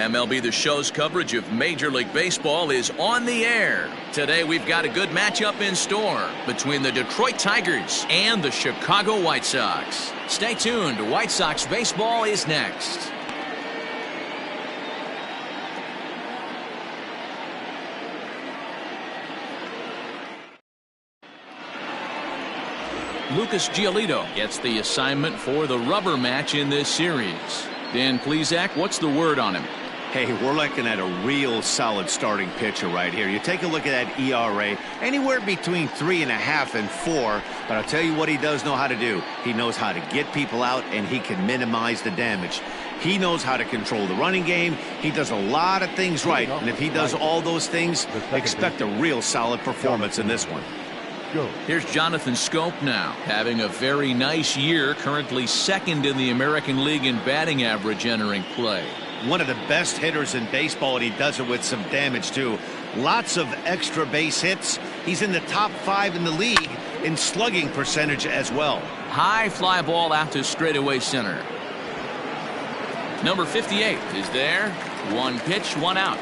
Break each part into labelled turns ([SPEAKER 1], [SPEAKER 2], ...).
[SPEAKER 1] MLB The Show's coverage of Major League Baseball is on the air. Today we've got a good matchup in store between the Detroit Tigers and the Chicago White Sox. Stay tuned. White Sox baseball is next. Lucas Giolito gets the assignment for the rubber match in this series. Dan Plesac, what's the word on him?
[SPEAKER 2] Hey, we're looking at a real solid starting pitcher right here. You take a look at that ERA, anywhere between 3.5 and 4. But I'll tell you what he does know how to do. He knows how to get people out, and he can minimize the damage. He knows how to control the running game. He does a lot of things right. And if he does all those things, expect a real solid performance in this one.
[SPEAKER 1] Here's Jonathan Schoop now, having a very nice year, currently second in the American League in batting average entering play.
[SPEAKER 2] One of the best hitters in baseball, and he does it with some damage too. Lots of extra base hits. He's in the top 5 in the league in slugging percentage as well.
[SPEAKER 1] High fly ball out to straightaway center. Number 58 is there. One pitch, one out.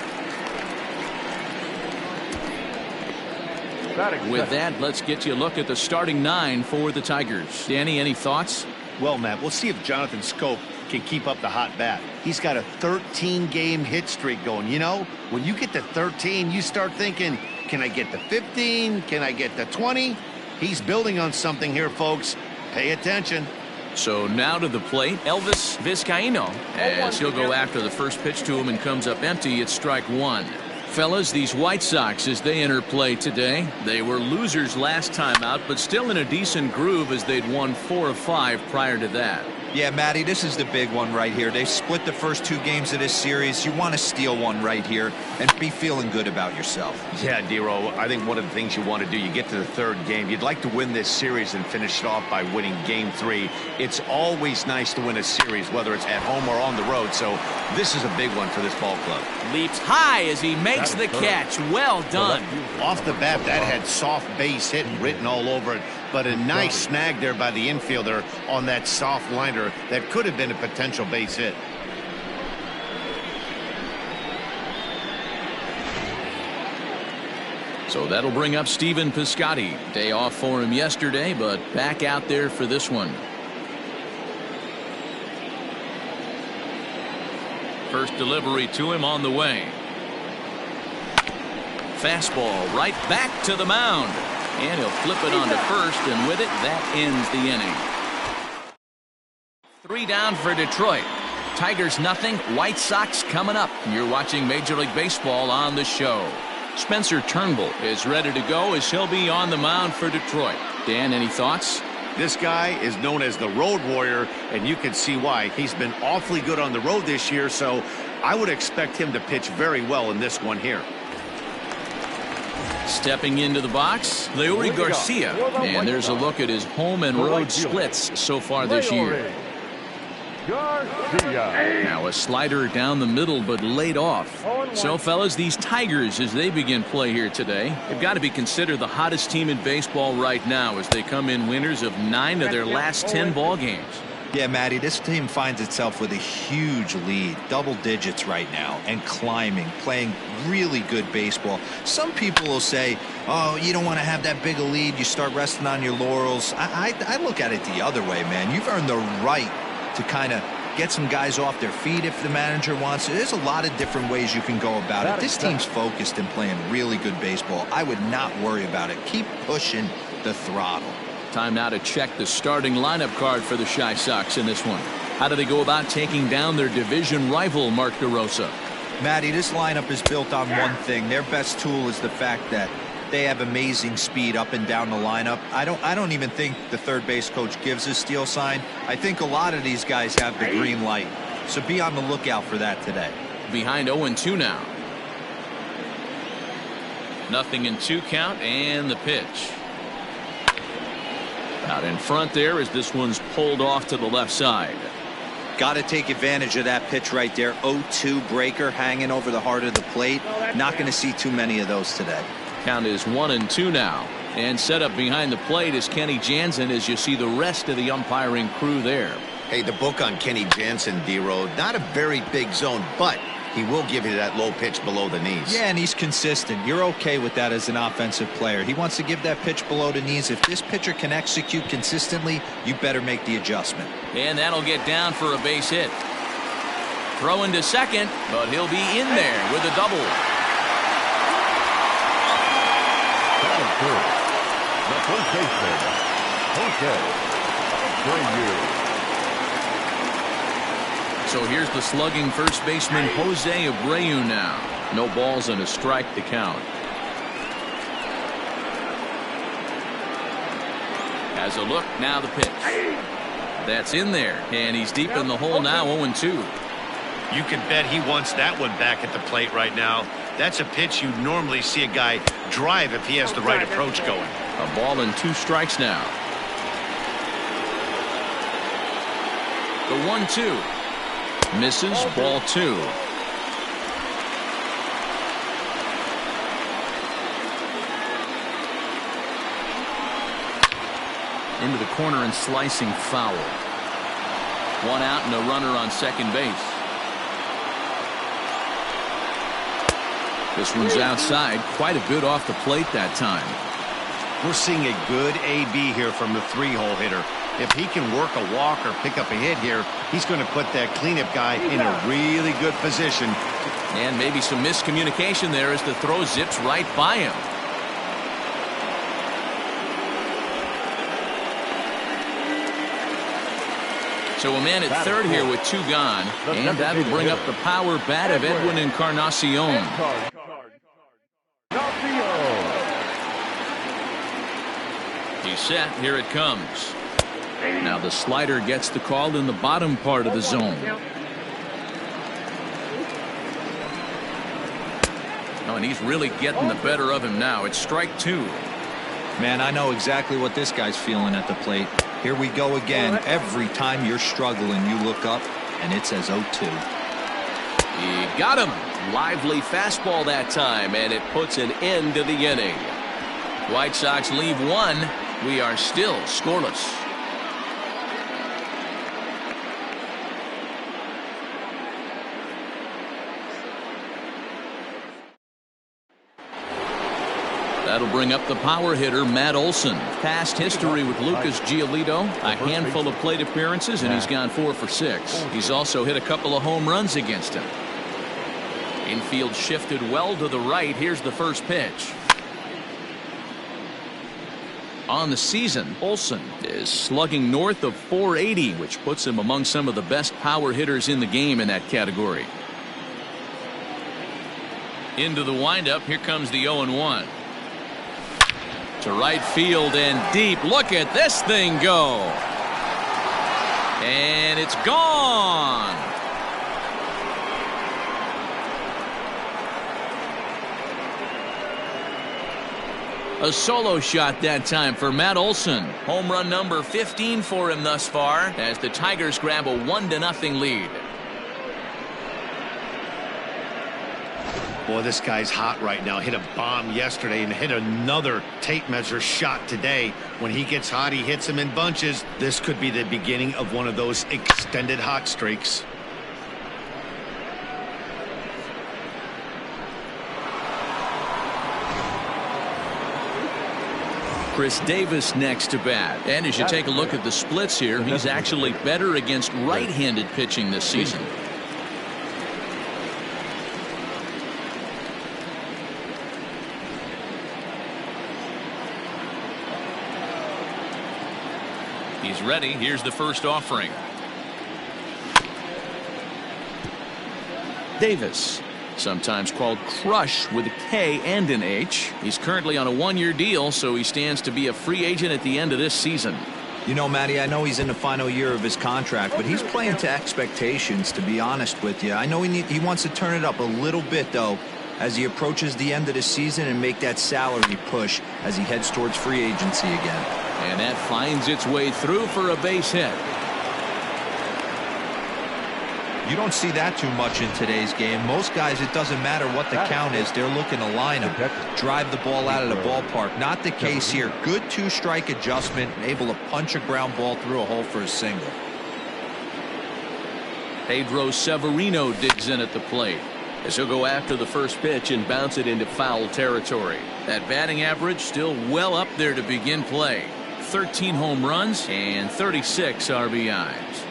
[SPEAKER 1] With that, let's get you a look at the starting 9 for the Tigers. Danny, any thoughts?
[SPEAKER 2] Well, Matt, we'll see if Jonathan Schoop can keep up the hot bat. He's got a 13-game hit streak going. You know, when you get to 13, you start thinking, can I get to 15? Can I get to 20? He's building on something here, folks. Pay attention.
[SPEAKER 1] So now to the plate, Elvis Vizcaíno, as he'll go after the first pitch to him and comes up empty. It's strike one. Fellas, these White Sox, as they enter play today, they were losers last time out, but still in a decent groove as they'd won 4 of 5 prior to that.
[SPEAKER 3] Yeah, Matty, this is the big one right here. They split the first 2 games of this series. You want to steal one right here and be feeling good about yourself.
[SPEAKER 2] Yeah, Dero, I think one of the things you want to do, you get to the 3rd game, you'd like to win this series and finish it off by winning game 3. It's always nice to win a series, whether it's at home or on the road, so this is a big one for this ball club.
[SPEAKER 1] Leaps high as he makes the catch. Well done.
[SPEAKER 2] Off the bat, that had soft base hit written all over it, but a nice snag there by the infielder on that soft liner that could have been a potential base hit.
[SPEAKER 1] So that'll bring up Stephen Piscotty. Day off for him yesterday, but back out there for this one. First delivery to him on the way. Fastball right back to the mound. And he'll flip it onto first, and with it, that ends the inning. 3 down for Detroit. Tigers nothing. White Sox coming up. You're watching Major League Baseball on the show. Spencer Turnbull is ready to go as he'll be on the mound for Detroit. Dan, any thoughts?
[SPEAKER 2] This guy is known as the road warrior, and you can see why. He's been awfully good on the road this year, so I would expect him to pitch very well in this one here. Stepping into the box, Leury Garcia. And there's a look at his home and road splits so far this year. Now a slider down the middle, but laid off. So, fellas, these Tigers, as they begin play here today, they've got to be considered the hottest team in baseball right now as they come in winners of 9 of their last 10 ball games.
[SPEAKER 3] Yeah, Matty, this team finds itself with a huge lead, double digits right now, and climbing, playing really good baseball. Some people will say, oh, you don't want to have that big a lead, you start resting on your laurels. I look at it the other way, man. You've earned the right to kind of get some guys off their feet if the manager wants to. There's a lot of different ways you can go about it. This team's focused and playing really good baseball. I would not worry about it. Keep pushing the throttle.
[SPEAKER 1] Time now to check the starting lineup card for the Chi Sox in this one. How do they go about taking down their division rival, Mark DeRosa?
[SPEAKER 3] Matty, this lineup is built on one thing. Their best tool is the fact that they have amazing speed up and down the lineup. I don't even think the third base coach gives a steal sign. I think a lot of these guys have the green light. So be on the lookout for that today.
[SPEAKER 1] Behind 0-2 now. 0-2 count and the pitch. Out in front there as this one's pulled off to the left side.
[SPEAKER 3] Got to take advantage of that pitch right there. 0-2 breaker hanging over the heart of the plate. Not going to see too many of those today.
[SPEAKER 1] Count is 1-2 now. And set up behind the plate is Kenny Jansen as you see the rest of the umpiring crew there.
[SPEAKER 2] Hey, the book on Kenny Jansen, D-Road, not a very big zone, but he will give you that low pitch below the knees.
[SPEAKER 3] Yeah, and he's consistent. You're okay with that as an offensive player. He wants to give that pitch below the knees. If this pitcher can execute consistently, you better make the adjustment.
[SPEAKER 1] And that'll get down for a base hit. Throw into second, but he'll be in there with a double.
[SPEAKER 4] The first baseman, Jose.
[SPEAKER 1] So here's the slugging first baseman Jose Abreu now. No balls and a strike to count. Has a look, now the pitch. That's in there, and he's deep in the hole now, 0-2.
[SPEAKER 2] You can bet he wants that one back at the plate right now. That's a pitch you normally see a guy drive if he has the right approach going.
[SPEAKER 1] A ball and 2 strikes now. The 1-2. Misses, ball 2. Into the corner and slicing foul. 1 out and a runner on second base. This one's outside, quite a bit off the plate that time.
[SPEAKER 2] We're seeing a good AB here from the 3-hole hitter. If he can work a walk or pick up a hit here, he's going to put that cleanup guy in a really good position.
[SPEAKER 1] And maybe some miscommunication there as the throw zips right by him. So a man at third here with 2 gone, and that'll bring up the power bat of Edwin Encarnacion. He's set, here it comes. Now the slider gets the call in the bottom part of the zone. Oh, and he's really getting the better of him now. It's strike 2.
[SPEAKER 3] Man, I know exactly what this guy's feeling at the plate. Here we go again. Every time you're struggling, you look up, and it says 0-2.
[SPEAKER 1] He got him. Lively fastball that time, and it puts an end to the inning. White Sox leave 1. We are still scoreless. That'll bring up the power hitter, Matt Olson. Past history with Lucas Giolito, a handful of plate appearances, and he's gone 4 for 6. He's also hit a couple of home runs against him. Infield shifted well to the right. Here's the first pitch. On the season, Olson is slugging north of 480, which puts him among some of the best power hitters in the game in that category. Into the windup, here comes the 0-1. To right field and deep. Look at this thing go. And it's gone. A solo shot that time for Matt Olson. Home run number 15 for him thus far as the Tigers grab a 1-0 lead.
[SPEAKER 2] Boy, this guy's hot right now. Hit a bomb yesterday and hit another tape measure shot today. When he gets hot, he hits them in bunches. This could be the beginning of one of those extended hot streaks.
[SPEAKER 1] Chris Davis next to bat. And as you take a look at the splits here, he's actually better against right-handed pitching this season. He's ready. Here's the first offering. Davis, sometimes called Crush with a K and an H. He's currently on a 1-year deal, so he stands to be a free agent at the end of this season.
[SPEAKER 3] You know, Matty, I know he's in the final year of his contract, but he's playing to expectations, to be honest with you. I know he wants to turn it up a little bit, though, as he approaches the end of the season and make that salary push as he heads towards free agency again.
[SPEAKER 1] And that finds its way through for a base hit.
[SPEAKER 3] You don't see that too much in today's game. Most guys, it doesn't matter what the count is. They're looking to line him, drive the ball out of the ballpark. Not the case here. Good 2-strike adjustment, able to punch a ground ball through a hole for a single.
[SPEAKER 1] Pedro Severino digs in at the plate. as he'll go after the first pitch and bounce it into foul territory. That batting average still well up there to begin play. 13 home runs and 36 RBIs.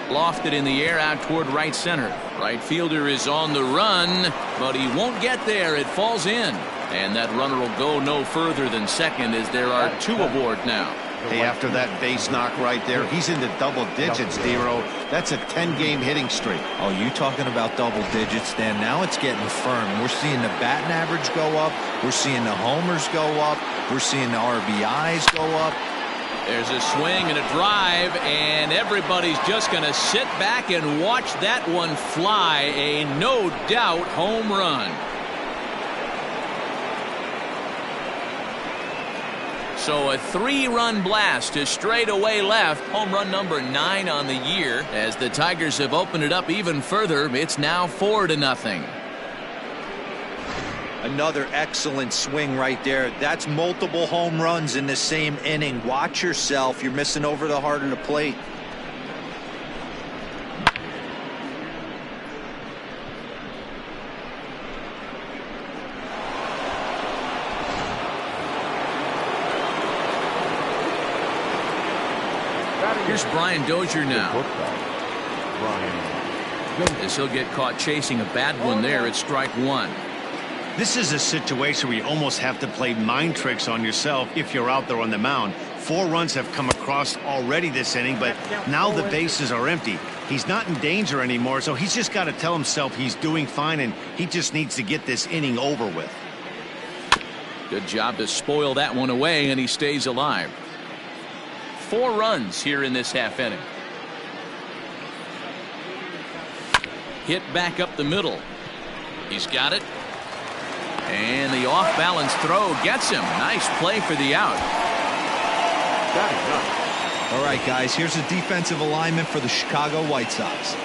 [SPEAKER 1] Lofted in the air out toward right center. Right fielder is on the run, but he won't get there. It falls in. And that runner will go no further than second as there are two aboard now.
[SPEAKER 2] Hey, after that base knock right there, he's into double digits, D-Row. That's a 10-game hitting streak.
[SPEAKER 3] Oh, you talking about double digits, Dan? Now it's getting firm. We're seeing the batting average go up. We're seeing the homers go up. We're seeing the RBIs go up.
[SPEAKER 1] There's a swing and a drive, and everybody's just going to sit back and watch that one fly. A no-doubt home run. So a 3-run blast to straightaway left. Home run number 9 on the year. As the Tigers have opened it up even further, it's now 4-0.
[SPEAKER 3] Another excellent swing right there. That's multiple home runs in the same inning. Watch yourself. You're missing over the heart of the plate.
[SPEAKER 1] Here's Brian Dozier now. As he'll get caught chasing a bad one there at strike 1.
[SPEAKER 2] This is a situation where you almost have to play mind tricks on yourself if you're out there on the mound. 4 runs have come across already this inning, but now the bases are empty. He's not in danger anymore, so he's just got to tell himself he's doing fine, and he just needs to get this inning over with.
[SPEAKER 1] Good job to spoil that one away, and he stays alive. 4 runs here in this half inning. Hit back up the middle. He's got it. And the off-balance throw gets him. Nice play for the out.
[SPEAKER 3] All right, guys, here's a defensive alignment for the Chicago White Sox.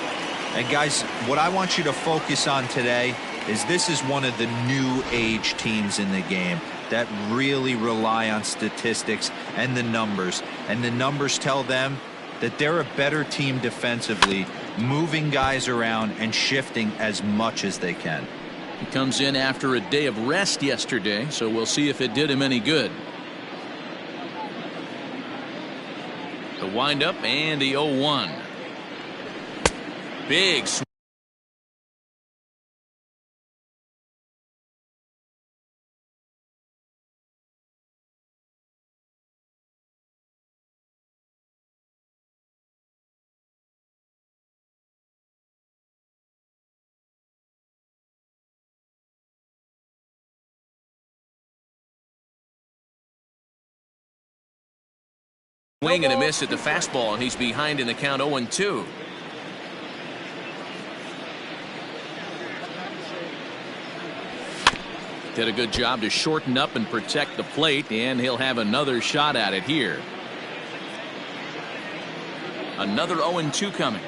[SPEAKER 3] And, guys, what I want you to focus on today is this is one of the new age teams in the game that really rely on statistics and the numbers. And the numbers tell them that they're a better team defensively, moving guys around and shifting as much as they can.
[SPEAKER 1] He comes in after a day of rest yesterday, so we'll see if it did him any good. The windup and the 0-1. Big swing. Swing and a miss at the fastball, and he's behind in the count 0-2. Did a good job to shorten up and protect the plate, and he'll have another shot at it here. Another 0-2 coming.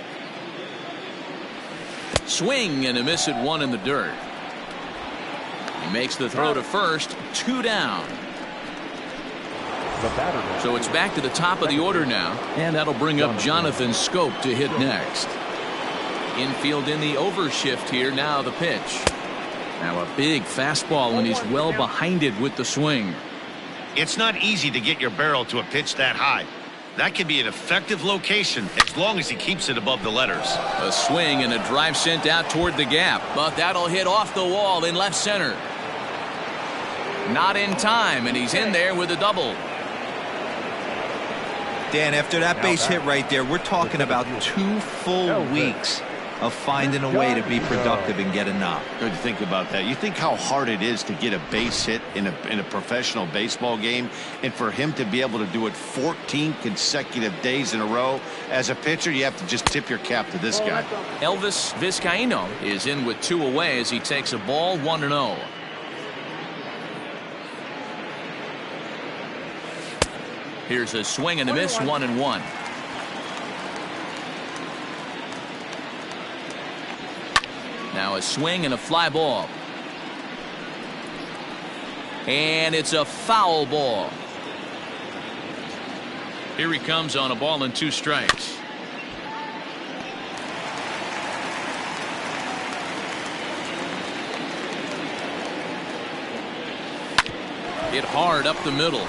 [SPEAKER 1] Swing and a miss at 1 in the dirt. He makes the throw to first. 2 down. So it's back to the top of the order now, and that'll bring up Jonathan Scope to hit next. Infield in the overshift here. Now the pitch. Now a big fastball, and he's well behind it with the swing.
[SPEAKER 2] It's not easy to get your barrel to a pitch that high. That could be an effective location as long as he keeps it above the letters.
[SPEAKER 1] A swing and a drive sent out toward the gap, but that'll hit off the wall in left center. Not in time, and he's in there with a double.
[SPEAKER 3] Dan, after that base hit right there, we're talking about 2 full weeks of finding a way to be productive and get a knock.
[SPEAKER 2] Good to think about that. You think how hard it is to get a base hit in a professional baseball game, and for him to be able to do it 14 consecutive days in a row. As a pitcher, you have to just tip your cap to this guy.
[SPEAKER 1] Elvis Vizcaino is in with 2 away as he takes a ball 1-0. Here's a swing and a miss, 1-1. Now a swing and a fly ball. And it's a foul ball. Here he comes on a ball and 2 strikes. Hit hard up the middle.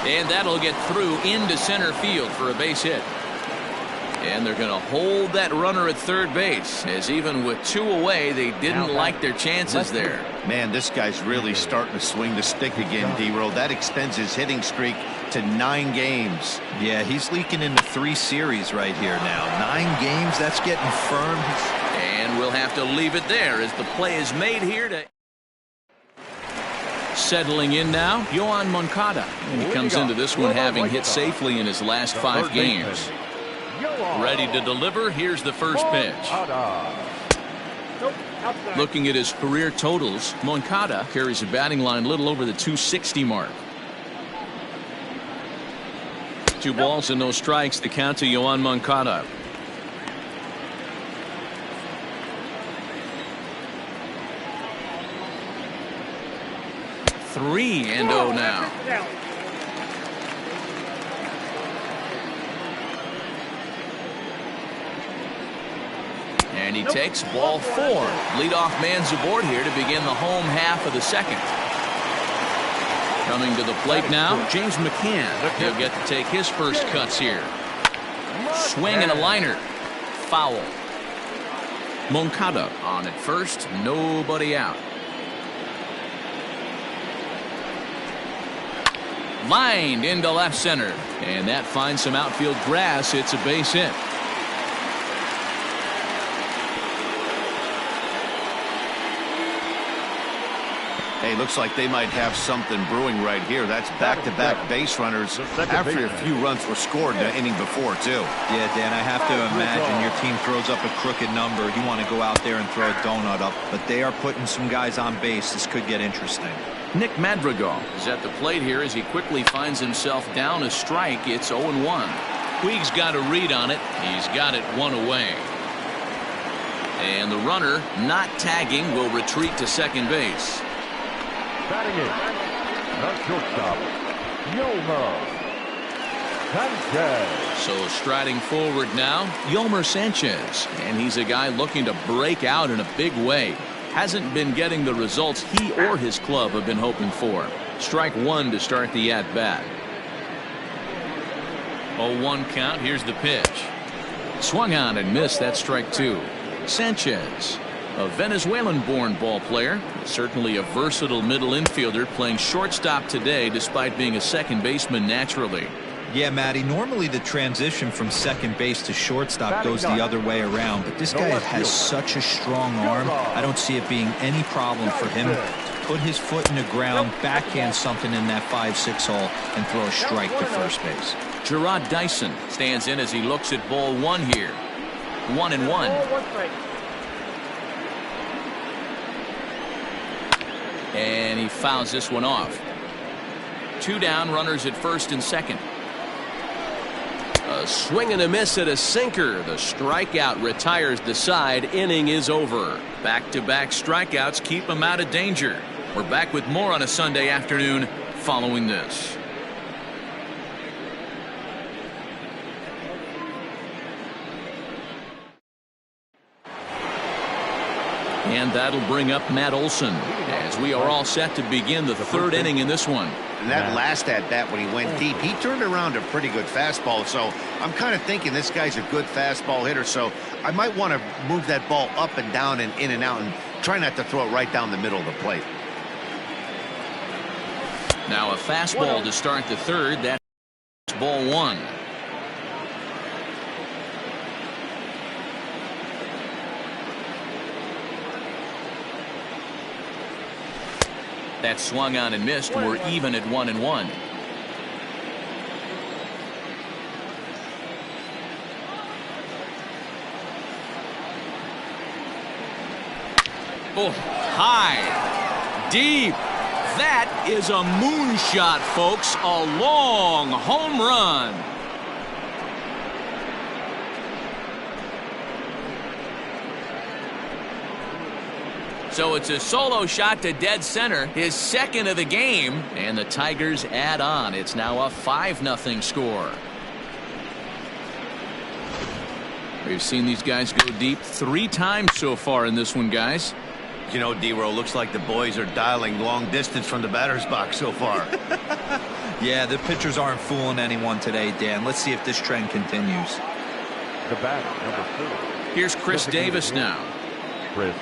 [SPEAKER 1] And that'll get through into center field for a base hit. And they're going to hold that runner at third base, as even with 2 away, they didn't like their chances there.
[SPEAKER 2] Man, this guy's really starting to swing the stick again, D-Roll. That extends his hitting streak to 9 games.
[SPEAKER 3] Yeah, he's leaking into 3 series right here now. 9 games, that's getting firm.
[SPEAKER 1] And we'll have to leave it there as the play is made here to... Settling in now, Johann Moncada. And he comes into this one having hit safely in his last 5 games. Ready to deliver. Here's the first pitch. Looking at his career totals, Moncada carries a batting line a little over the 260 mark. 2 balls and no strikes. The count to Johann Moncada. Three and 0 now. And he takes ball 4. Leadoff man's aboard here to begin the home half of the second. Coming to the plate now, James McCann. He'll get to take his first cuts here. Swing and a liner. Foul. Moncada on at first. Nobody out. Lined into left center. And that finds some outfield grass. It's a base hit.
[SPEAKER 2] Hey, looks like they might have something brewing right here. That's back-to-back base runners after a few runs were scored the inning before, too.
[SPEAKER 3] Yeah, Dan, I have to imagine your team throws up a crooked number. You want to go out there and throw a donut up, but they are putting some guys on base. This could get interesting.
[SPEAKER 1] Nick Madrigal is at the plate here as he quickly finds himself down a strike. It's 0-1. Puig's got a read on it. He's got it 1 away. And the runner, not tagging, will retreat to second base.
[SPEAKER 4] Batting in, the shortstop, Yolmer Sanchez.
[SPEAKER 1] So striding forward now, Yolmer Sanchez. And he's a guy looking to break out in a big way. Hasn't been getting the results he or his club have been hoping for. Strike 1 to start the at-bat. 0-1 count. Here's the pitch. Swung on and missed. That's strike 2. Sanchez, a Venezuelan-born ball player, certainly a versatile middle infielder, playing shortstop today despite being a second baseman naturally.
[SPEAKER 3] Yeah, Matty, normally the transition from second base to shortstop goes the other way around, but this guy has such a strong arm. I don't see it being any problem for him to put his foot in the ground, backhand something in that 5-6 hole, and throw a strike to first base.
[SPEAKER 1] Gerard Dyson stands in as he looks at ball 1 here. 1-1. And he fouls this one off. 2 down, runners at first and second. A swing and a miss at a sinker. The strikeout retires the side. Inning is over. Back-to-back strikeouts keep him out of danger. We're back with more on a Sunday afternoon following this. And that'll bring up Matt Olson as we are all set to begin the 3rd inning in this one.
[SPEAKER 2] And that last at-bat when he went deep, he turned around a pretty good fastball. So I'm kind of thinking this guy's a good fastball hitter. So I might want to move that ball up and down and in and out and try not to throw it right down the middle of the plate.
[SPEAKER 1] Now a fastball to start the 3rd. That's ball 1. That swung on and missed. We're even at 1-1. Oh, high, deep. That is a moonshot, folks. A long home run. So it's a solo shot to dead center, his 2nd of the game, and the Tigers add on. It's now a 5-0 score. We've seen these guys go deep 3 times so far in this one, guys.
[SPEAKER 2] You know, D-Row, looks like the boys are dialing long distance from the batter's box so far.
[SPEAKER 3] Yeah, the pitchers aren't fooling anyone today, Dan. Let's see if this trend continues.
[SPEAKER 4] The batter, number 4.
[SPEAKER 1] Here's Chris Davis now.
[SPEAKER 4] Chris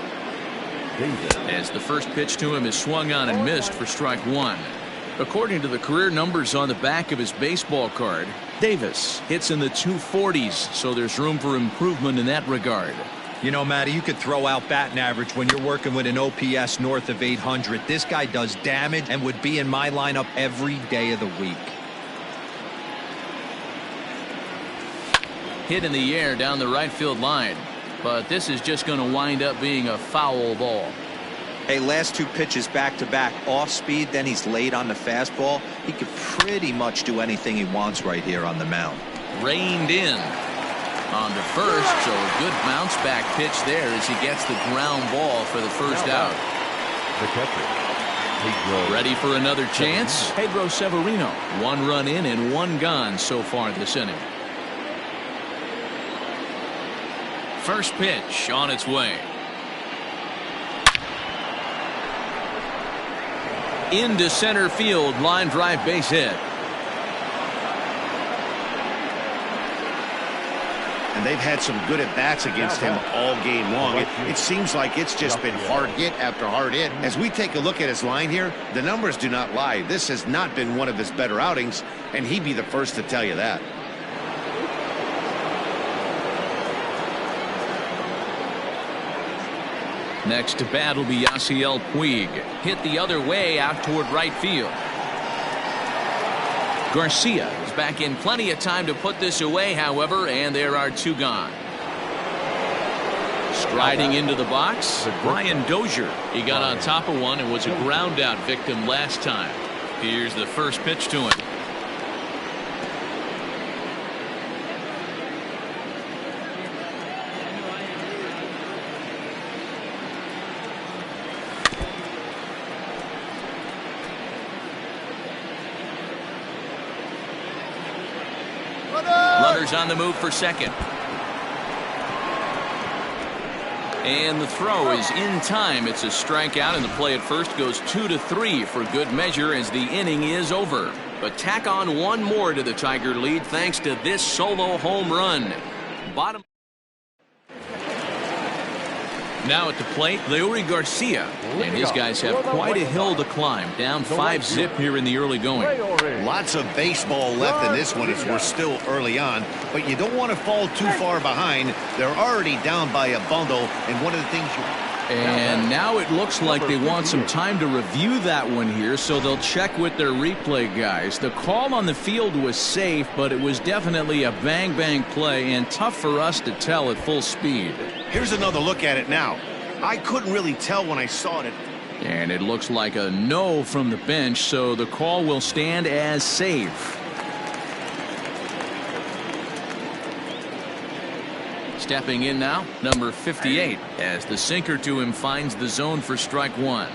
[SPEAKER 4] Davis.
[SPEAKER 1] As the first pitch to him is swung on and missed for strike 1. According to the career numbers on the back of his baseball card, Davis hits in the 240s, so there's room for improvement in that regard.
[SPEAKER 3] You know, Matty, you could throw out batting average when you're working with an OPS north of 800. This guy does damage and would be in my lineup every day of the week.
[SPEAKER 1] Hit in the air down the right field line, but this is just going to wind up being a foul ball.
[SPEAKER 3] Hey, last 2 pitches back-to-back off speed, then he's late on the fastball. He could pretty much do anything he wants right here on the mound.
[SPEAKER 1] Reined in on the first, so a good bounce back pitch there as he gets the ground ball for the first out.
[SPEAKER 4] The catcher,
[SPEAKER 1] Ready for another chance? Pedro Severino. 1 run in and 1 gone so far this inning. First pitch on its way. Into center field, line drive, base hit.
[SPEAKER 2] And they've had some good at-bats against him all game long. It seems like it's just been hard hit after hard hit. As we take a look at his line here, the numbers do not lie. This has not been one of his better outings, and he'd be the first to tell you that.
[SPEAKER 1] Next to bat will be Yasiel Puig. Hit the other way out toward right field. Garcia is back in plenty of time to put this away, however, and there are 2 gone. Striding into the box, Brian Dozier. He got on top of one and was a ground out victim last time. Here's the first pitch to him. Runners on the move for second. And the throw is in time. It's a strikeout, and the play at first goes 2-3 for good measure as the inning is over. But tack on 1 more to the Tiger lead thanks to this solo home run. Bottom. Now at the plate, Leury Garcia. And his guys have quite a hill to climb. Down 5-zip here in the early going.
[SPEAKER 2] Lots of baseball left in this one as we're still early on, but you don't want to fall too far behind. They're already down by a bundle, and one of the things
[SPEAKER 1] And now it looks like they want some time to review that one here, so they'll check with their replay guys. The call on the field was safe, but it was definitely a bang-bang play and tough for us to tell at full speed.
[SPEAKER 2] Here's another look at it now. I couldn't really tell when I saw it.
[SPEAKER 1] And it looks like a no from the bench, so the call will stand as safe. Stepping in now, number 58, as the sinker to him finds the zone for strike 1.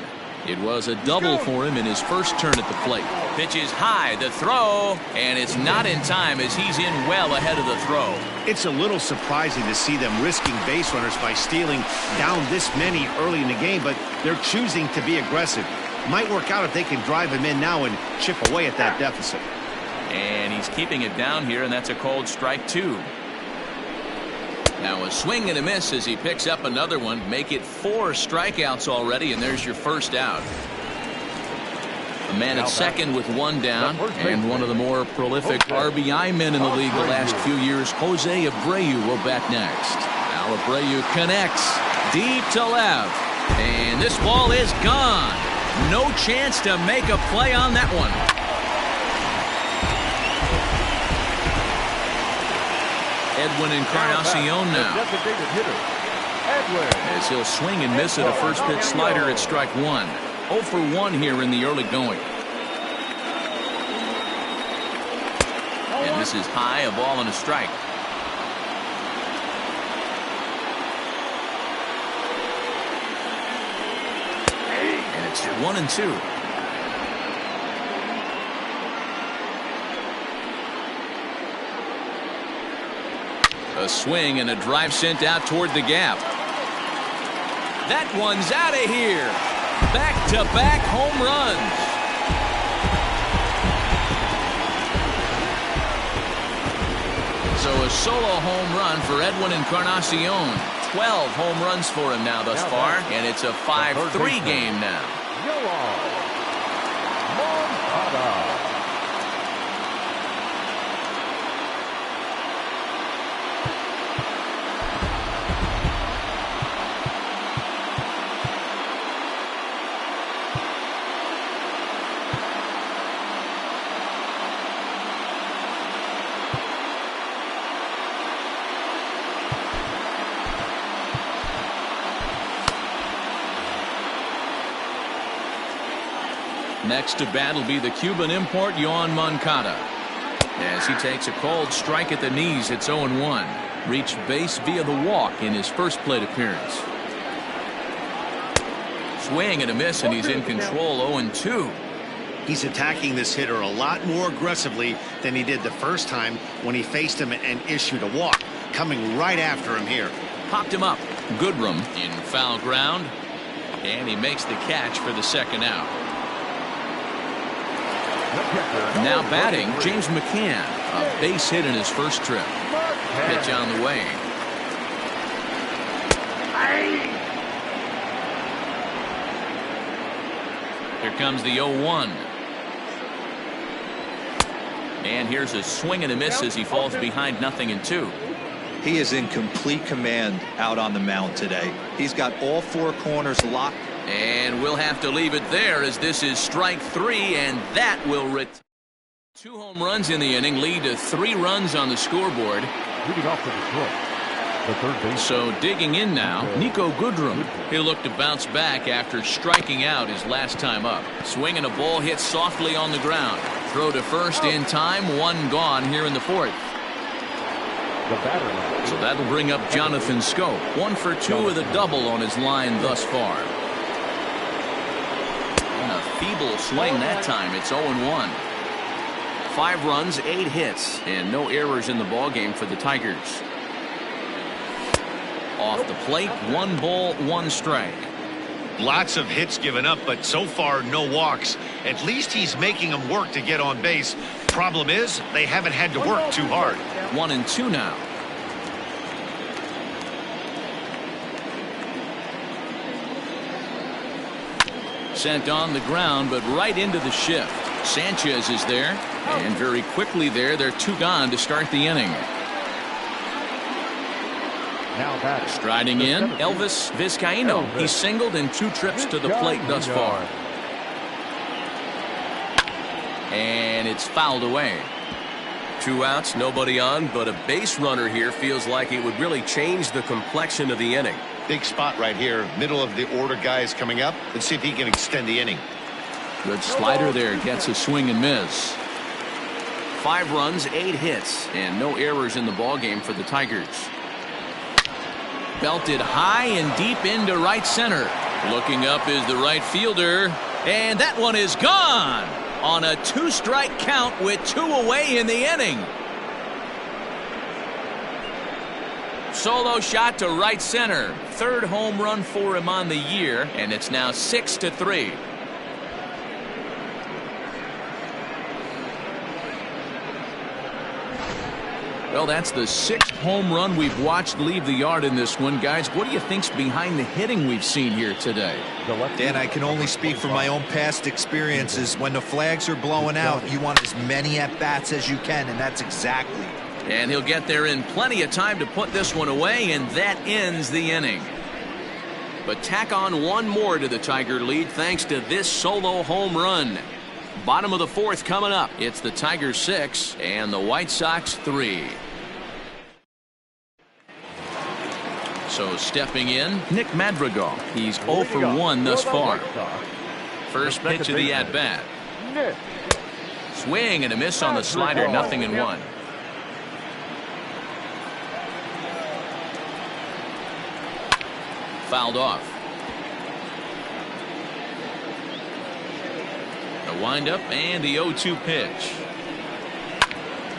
[SPEAKER 1] It was a double for him in his first turn at the plate. Pitch is high, the throw, and it's not in time as he's in well ahead of the throw.
[SPEAKER 2] It's a little surprising to see them risking base runners by stealing down this many early in the game, but they're choosing to be aggressive. Might work out if they can drive him in now and chip away at that deficit.
[SPEAKER 1] And he's keeping it down here, and that's a called strike 2. Now a swing and a miss as he picks up another one. Make it 4 strikeouts already, and there's your first out. A man at second with 1 down, and one of the more prolific RBI men in the league the last few years, Jose Abreu, will bat next. Now Abreu connects deep to left, and this ball is gone. No chance to make a play on that one. Edwin Encarnacion now. As he'll swing and miss at a first pitch slider at strike 1. 0 for 1 here in the early going. And this is high, a ball and a strike. And it's 1-2. A swing and a drive sent out toward the gap. That one's out of here. Back-to-back home runs. So a solo home run for Edwin Encarnacion. 12 home runs for him now thus far, and it's a 5-3 game now.
[SPEAKER 4] Johann Moncada.
[SPEAKER 1] Next to bat will be the Cuban import Johann Moncada. As he takes a cold strike at the knees, it's 0-1. Reached base via the walk in his first plate appearance. Swing and a miss, and he's in control. 0-2.
[SPEAKER 2] He's attacking this hitter a lot more aggressively than he did the first time when he faced him and issued a walk. Coming right after him here.
[SPEAKER 1] Popped him up. Goodrum in foul ground, and he makes the catch for the second out. Now batting, James McCann. A base hit in his first trip. Pitch on the way. Here comes the 0-1. And here's a swing and a miss as he falls behind 0-2.
[SPEAKER 3] He is in complete command out on the mound today. He's got all four corners locked.
[SPEAKER 1] And we'll have to leave it there as this is strike 3, and that will two home runs in the inning lead to 3 runs on the scoreboard.
[SPEAKER 4] Leading off to the throw, the third base.
[SPEAKER 1] So digging in now, Nico Goodrum. He'll look to bounce back after striking out his last time up. Swinging a ball hit softly on the ground. Throw to first in time, 1 gone here in the 4th.
[SPEAKER 4] The batter.
[SPEAKER 1] So that'll bring up Jonathan Schoop. 1 for 2 with a double on his line thus far. And a feeble swing that time. It's 0-1. 5 runs, 8 hits, and no errors in the ballgame for the Tigers. Off the plate, 1 ball, 1 strike.
[SPEAKER 2] Lots of hits given up, but so far no walks. At least he's making them work to get on base. Problem is, they haven't had to work too hard.
[SPEAKER 1] 1-2 now. Sent on the ground, but right into the shift. Sanchez is there, and very quickly there, they're 2 gone to start the inning.
[SPEAKER 4] Now batting.
[SPEAKER 1] Striding in, Elvis Vizcaíno. He's singled in 2 trips to the plate thus far. And it's fouled away.
[SPEAKER 5] 2 outs, nobody on, but a base runner here feels like it would really change the complexion of the inning.
[SPEAKER 2] Big spot right here, middle of the order guys coming up. Let's see if he can extend the inning.
[SPEAKER 1] Good slider there, gets a swing and miss. 5 runs, 8 hits, and no errors in the ballgame for the Tigers. Belted high and deep into right center. Looking up is the right fielder, and that one is gone on a 2-strike count with 2 away in the inning. Solo shot to right center. 3rd home run for him on the year, and it's now 6-3. Well, that's the 6th home run we've watched leave the yard in this one. Guys, what do you think's behind the hitting we've seen here today?
[SPEAKER 3] Dan, I can only speak from my own past experiences. When the flags are blowing out, you want as many at-bats as you can, and that's exactly.
[SPEAKER 1] And he'll get there in plenty of time to put this one away, and that ends the inning. But tack on 1 more to the Tiger lead thanks to this solo home run. Bottom of the 4th coming up. It's the Tigers 6 and the White Sox 3. So stepping in, Nick Madrigal. He's 0 for 1 thus far. First pitch of the at-bat. Swing and a miss on the slider, 0-1. Fouled off. The windup and the 0-2 pitch.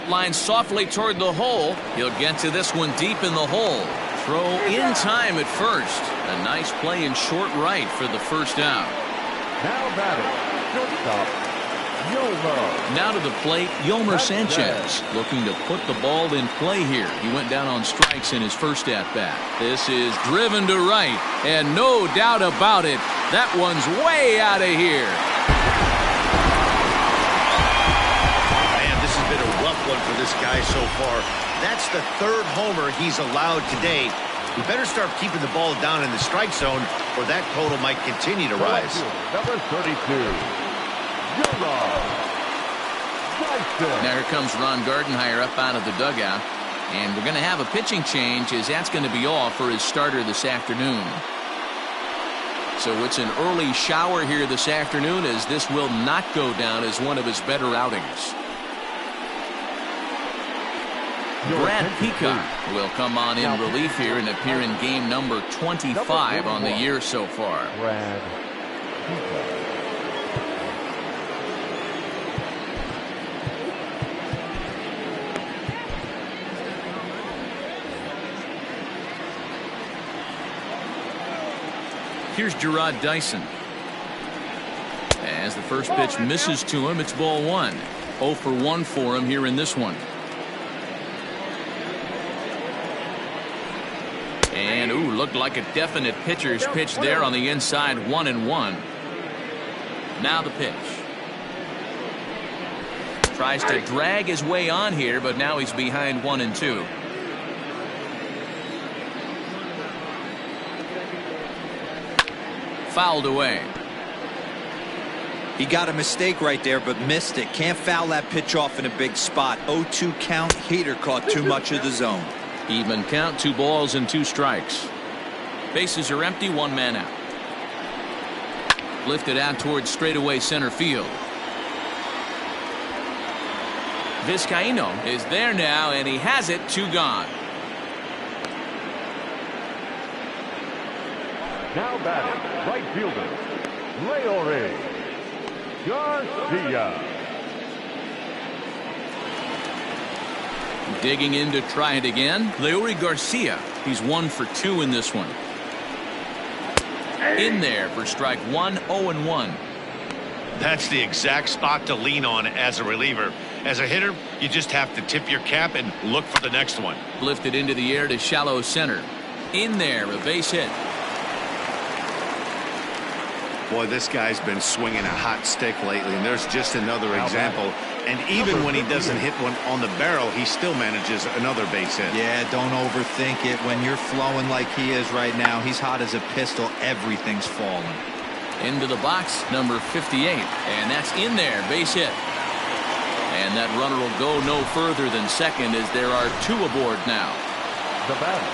[SPEAKER 1] Line softly toward the hole. He'll get to this one deep in the hole. Throw in time at first. A nice play in short right for the first out.
[SPEAKER 4] Now batting, shortstop, Yomer.
[SPEAKER 1] Now to the plate, Yomer Sanchez looking to put the ball in play here. He went down on strikes in his first at-bat. This is driven to right, and no doubt about it, that one's way out of here.
[SPEAKER 2] Man, this has been a rough one for this guy so far. That's the third homer he's allowed today. He better start keeping the ball down in the strike zone, or that total might continue to rise.
[SPEAKER 4] Number 32, Jansen.
[SPEAKER 1] Now here comes Ron Gardenhire up out of the dugout, and we're going to have a pitching change as that's going to be off for his starter this afternoon. So it's an early shower here this afternoon, as this will not go down as one of his better outings. Brad Peacock will come on in relief here and appear in game number 25 on the year so far.
[SPEAKER 4] Brad Peacock.
[SPEAKER 1] Here's Gerard Dyson. As the first pitch misses to him, it's ball one. 0 for 1 for him here in this one. And ooh, looked like a definite pitcher's pitch there on the inside. 1-1. Now the pitch. Tries to drag his way on here, but now he's behind 1-2. Fouled away.
[SPEAKER 3] He got a mistake right there, but missed it. Can't foul that pitch off in a big spot. 0-2 count. Hader caught too much of the zone.
[SPEAKER 1] Even count, 2 balls and 2 strikes. Bases are empty, 1 man out. Lifted out towards straightaway center field. Vizcaíno is there now, and he has it. 2 gone.
[SPEAKER 4] Now batting, right fielder, Leore Garcia.
[SPEAKER 1] Digging in to try it again, Leore Garcia. He's 1 for 2 in this one. In there for strike 1, 0-1.
[SPEAKER 2] That's the exact spot to lean on as a reliever. As a hitter, you just have to tip your cap and look for the next one.
[SPEAKER 1] Lifted into the air to shallow center. In there, a base hit.
[SPEAKER 2] Boy, this guy's been swinging a hot stick lately, and there's just another example. And even when he doesn't hit one on the barrel, he still manages another base hit.
[SPEAKER 3] Yeah, don't overthink it. When you're flowing like he is right now, he's hot as a pistol. Everything's falling.
[SPEAKER 1] Into the box, number 58, and that's in there, base hit. And that runner will go no further than second, as there are 2 aboard now.
[SPEAKER 4] The batter,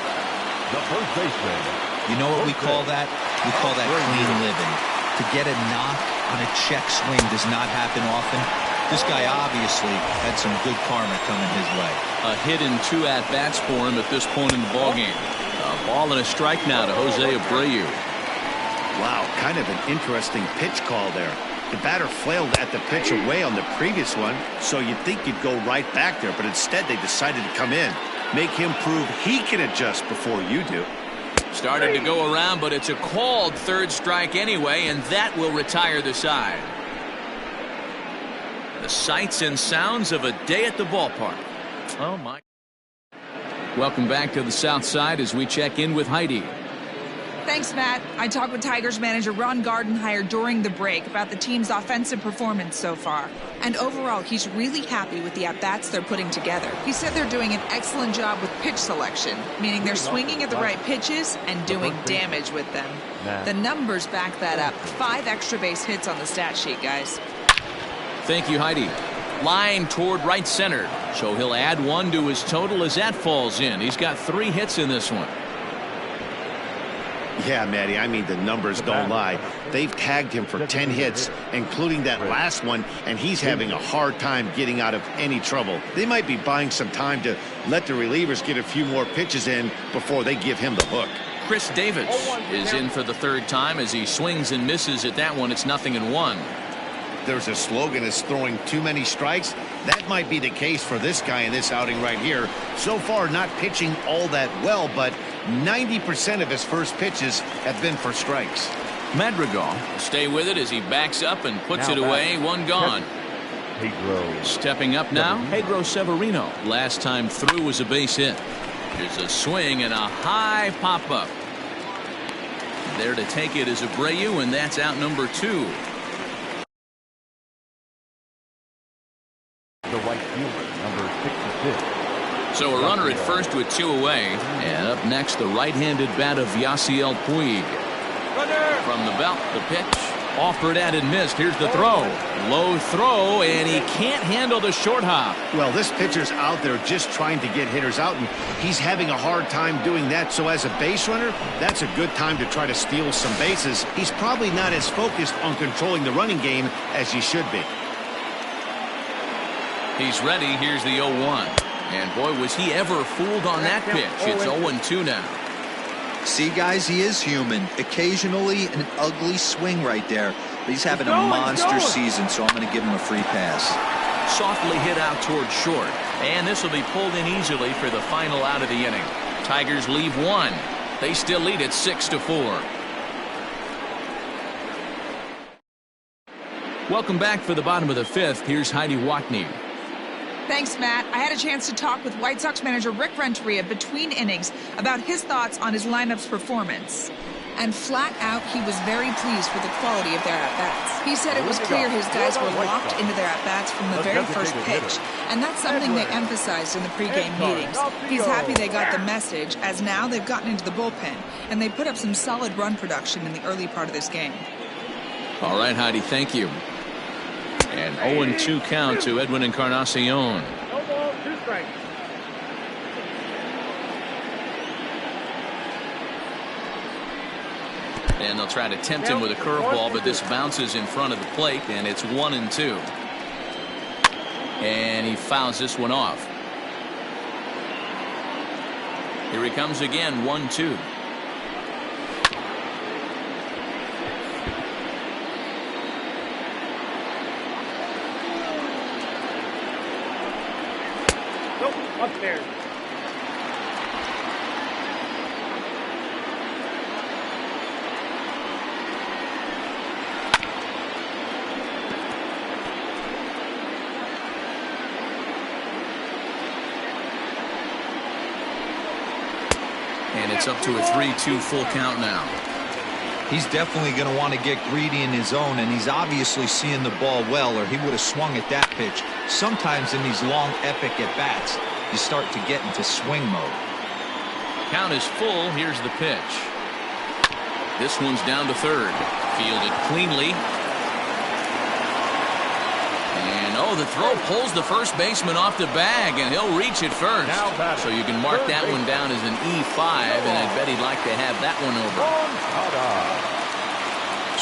[SPEAKER 4] the first baseman.
[SPEAKER 3] You know what we call that? We call that clean living. To get a knock on a check swing does not happen often. This guy obviously had some good karma coming his way.
[SPEAKER 1] A hit in 2 at-bats for him at this point in the ballgame. A ball and a strike now to Jose Abreu.
[SPEAKER 2] Wow, kind of an interesting pitch call there. The batter flailed at the pitch away on the previous one, so you'd think you'd go right back there, but instead they decided to come in. Make him prove he can adjust before you do.
[SPEAKER 1] Started to go around, but it's a called 3rd strike anyway, and that will retire the side. The sights and sounds of a day at the ballpark. Oh, my. Welcome back to the South Side as we check in with Heidi.
[SPEAKER 6] Thanks, Matt. I talked with Tigers manager Ron Gardenhire during the break about the team's offensive performance so far. And overall, he's really happy with the at-bats they're putting together. He said they're doing an excellent job with pitch selection, meaning they're swinging at the right pitches and doing damage with them. The numbers back that up. 5 extra base hits on the stat sheet, guys.
[SPEAKER 1] Thank you, Heidi. Line toward right center. So he'll add 1 to his total as that falls in. He's got 3 hits in this one.
[SPEAKER 2] Yeah, Matty, I mean, the numbers don't lie. They've tagged him for 10 hits, including that last one, and he's having a hard time getting out of any trouble. They might be buying some time to let the relievers get a few more pitches in before they give him the hook.
[SPEAKER 1] Chris Davis is in for the 3rd time as he swings and misses at that one. It's 0-1.
[SPEAKER 2] There's a slogan, is throwing too many strikes. That might be the case for this guy in this outing right here. So far, not pitching all that well, but 90% of his first pitches have been for strikes.
[SPEAKER 1] Madrigal stay with it as he backs up and puts it away. One gone. Stepping up now, Pedro Severino. Last time through was a base hit. There's a swing and a high pop-up. There to take it is Abreu, and that's out number 2.
[SPEAKER 4] The right fielder, number 66.
[SPEAKER 1] So a runner at first with 2 away. And up next, the right-handed bat of Yasiel Puig. From the belt, the pitch. Offered at and missed. Here's the throw. Low throw, and he can't handle the short hop.
[SPEAKER 2] Well, this pitcher's out there just trying to get hitters out, and he's having a hard time doing that. So as a base runner, that's a good time to try to steal some bases. He's probably not as focused on controlling the running game as he should be.
[SPEAKER 1] He's ready. Here's the 0-1. And boy, was he ever fooled on that pitch. It's 0-2 now.
[SPEAKER 3] See, guys, he is human. Occasionally an ugly swing right there. But he's having a monster season, so I'm going to give him a free pass.
[SPEAKER 1] Softly hit out towards short. And this will be pulled in easily for the final out of the inning. Tigers leave 1. They still lead it 6-4. Welcome back for the bottom of the 5th. Here's Heidi Watney.
[SPEAKER 6] Thanks, Matt. I had a chance to talk with White Sox manager Rick Renteria between innings about his thoughts on his lineup's performance. And flat out, he was very pleased with the quality of their at-bats. He said it was clear his guys were locked into their at-bats from the very first pitch, and that's something they emphasized in the pregame meetings. He's happy they got the message, as now they've gotten into the bullpen, and they put up some solid run production in the early part of this game.
[SPEAKER 1] All right, Heidi, thank you. And 0-2 count to Edwin Encarnacion.
[SPEAKER 4] No ball, 2 strikes.
[SPEAKER 1] And they'll try to tempt him with a curveball, but this bounces in front of the plate, and it's 1-2. And he fouls this one off. Here he comes again, 1-2.
[SPEAKER 4] Upstairs.
[SPEAKER 1] And it's up to a 3-2 full count now.
[SPEAKER 3] He's definitely going to want to get greedy in his zone, and he's obviously seeing the ball well, or he would have swung at that pitch. Sometimes in these long, epic at-bats, you start to get into swing mode.
[SPEAKER 1] Count is full. Here's the pitch. This one's down to third. Fielded cleanly. And the throw pulls the first baseman off the bag, and he'll reach it first. So you can mark that one down as an E5, and I bet he'd like to have that one over.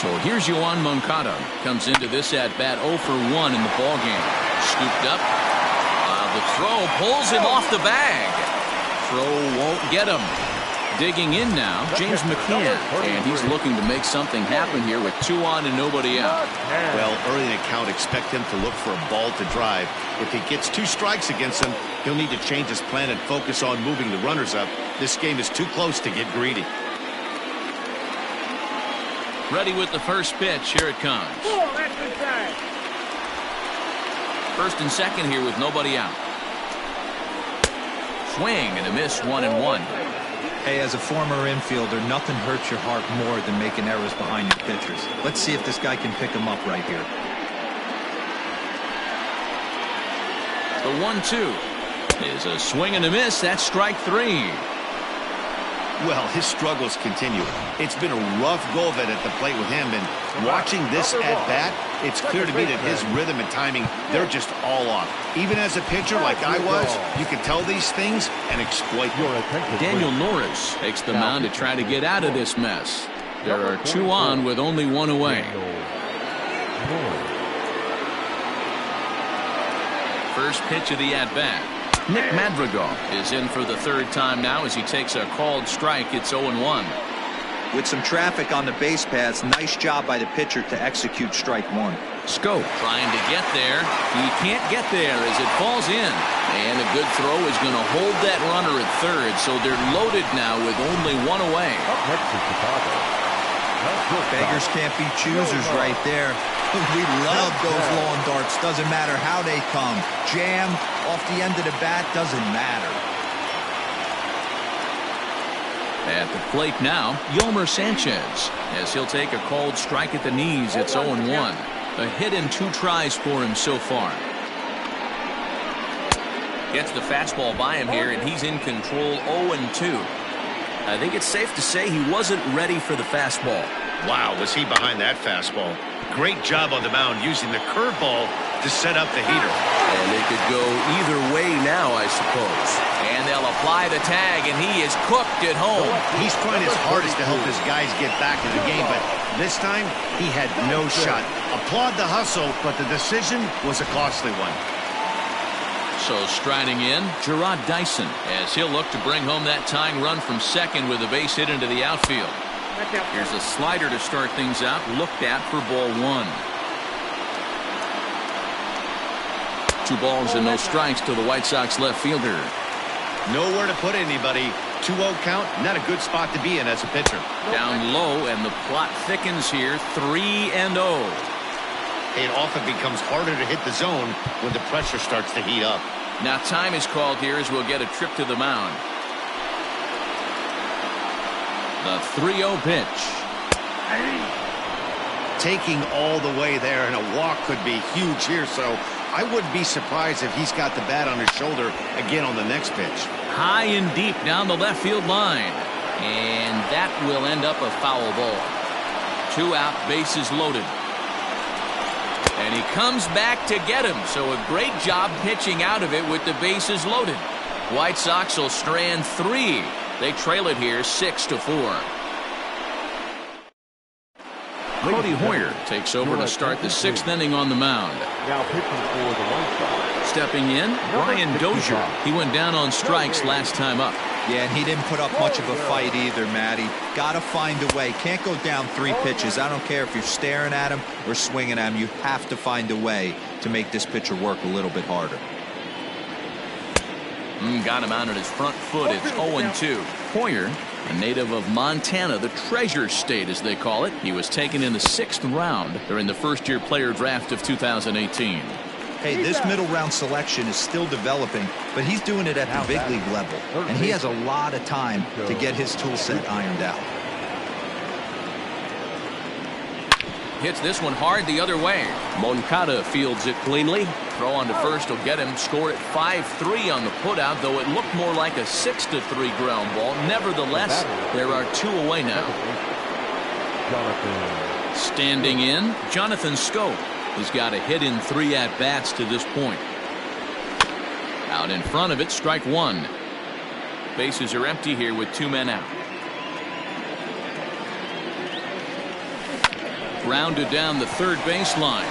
[SPEAKER 1] So here's Johann Moncada. Comes into this at-bat 0 for 1 in the ballgame. Scooped up. The throw pulls him off the bag. Throw won't get him. Digging in now, James McCann. And he's looking to make something happen here with 2 on and nobody out.
[SPEAKER 2] Well, early in the count, expect him to look for a ball to drive. If he gets 2 strikes against him, he'll need to change his plan and focus on moving the runners up. This game is too close to get greedy.
[SPEAKER 1] Ready with the first pitch. Here it comes. First and second here with nobody out. Swing and a miss, 1-1.
[SPEAKER 3] Hey, as a former infielder, nothing hurts your heart more than making errors behind your pitchers. Let's see if this guy can pick them up right here.
[SPEAKER 1] The 1-2 is a swing and a miss. That's strike 3.
[SPEAKER 2] Well, his struggles continue. It's been a rough go of it at the plate with him, and watching this at-bat, it's clear to me that his rhythm and timing, they're just all off. Even as a pitcher like I was, you can tell these things and exploit them.
[SPEAKER 1] Daniel Norris takes the mound to try to get out of this mess. There are 2 on with only 1 away. First pitch of the at-bat. Nick Madrigal is in for the 3rd time now as he takes a called strike. It's 0-1.
[SPEAKER 3] With some traffic on the base paths, nice job by the pitcher to execute strike one.
[SPEAKER 1] Scope trying to get there. He can't get there as it falls in. And a good throw is going to hold that runner at third, so they're loaded now with only one away.
[SPEAKER 4] Up next is Chicago.
[SPEAKER 3] Beggars can't be choosers right there. We love those long darts. Doesn't matter how they come. Jam off the end of the bat, doesn't matter.
[SPEAKER 1] At the plate now, Yolmer Sanchez, as he'll take a called strike at the knees. It's 0-1. A hit in 2 tries for him so far.
[SPEAKER 5] Gets the fastball by him here, and he's in control. 0-2. I think it's safe to say he wasn't ready for the fastball.
[SPEAKER 2] Wow, was he behind that fastball? Great job on the mound using the curveball to set up the heater.
[SPEAKER 5] And it could go either way now, I suppose.
[SPEAKER 1] And they'll apply the tag, and he is cooked at home.
[SPEAKER 2] He's trying his hardest to help his guys get back in the game, but this time he had no shot. Applaud the hustle, but the decision was a costly one.
[SPEAKER 1] So striding in, Gerard Dyson, as he'll look to bring home that tying run from second with a base hit into the outfield. Here's a slider to start things out, looked at for ball 1. 2 balls and no strikes to the White Sox left fielder.
[SPEAKER 2] Nowhere to put anybody. 2-0 count, not a good spot to be in as a pitcher.
[SPEAKER 1] Down low, and the plot thickens here. 3-0.
[SPEAKER 2] It often becomes harder to hit the zone when the pressure starts to heat up.
[SPEAKER 1] Now time is called here as we'll get a trip to the mound. The 3-0 pitch.
[SPEAKER 2] Taking all the way there, and a walk could be huge here, so I wouldn't be surprised if he's got the bat on his shoulder again on the next pitch.
[SPEAKER 1] High and deep down the left field line. And that will end up a foul ball. 2 out, bases loaded. And he comes back to get him, so a great job pitching out of it with the bases loaded. White Sox will strand 3. They trail it here 6-4. Cody Hoyer takes over to start the 6th inning on the mound.
[SPEAKER 4] Now pitching for the White Sox.
[SPEAKER 1] Stepping in, Brian Dozier. He went down on strikes last time up.
[SPEAKER 3] Yeah, and he didn't put up much of a fight either, Matty. Got to find a way. Can't go down 3 pitches. I don't care if you're staring at him or swinging at him. You have to find a way to make this pitcher work a little bit harder.
[SPEAKER 1] Got him out at his front foot. It's 0-2. Hoyer, a native of Montana, the Treasure State as they call it. He was taken in the 6th round during the first-year player draft of 2018.
[SPEAKER 3] Hey, this middle round selection is still developing, but he's doing it at the big league level, and he has a lot of time to get his tool set ironed out.
[SPEAKER 1] Hits this one hard the other way.
[SPEAKER 5] Moncada fields it cleanly.
[SPEAKER 1] Throw on to first will get him. Score at 5-3 on the putout, though it looked more like a 6-3 ground ball. Nevertheless, there are 2 away now. Standing in, Jonathan Scope. He's got a hit in 3 at-bats to this point. Out in front of it, strike 1. Bases are empty here with 2 men out. Grounded down the third baseline.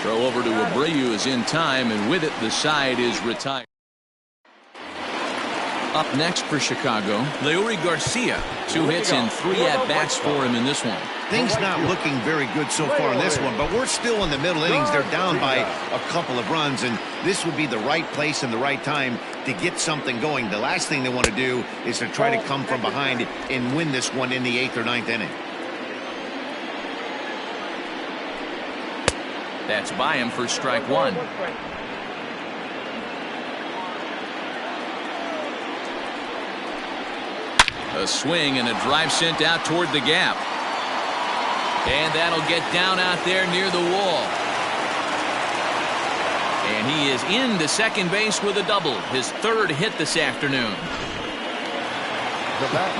[SPEAKER 1] Throw over to Abreu is in time, and with it, the side is retired. Up next for Chicago, Leury Garcia. 2 hits in 3 at-bats for him in this one.
[SPEAKER 2] Things not looking very good so far in this one, but we're still in the middle innings. They're down by a couple of runs, and this would be the right place and the right time to get something going. The last thing they want to do is to try to come from behind and win this one in the 8th or 9th inning.
[SPEAKER 1] That's by him for strike 1. A swing and a drive sent out toward the gap. And that'll get down out there near the wall. And he is into second base with a double. His 3rd hit this afternoon.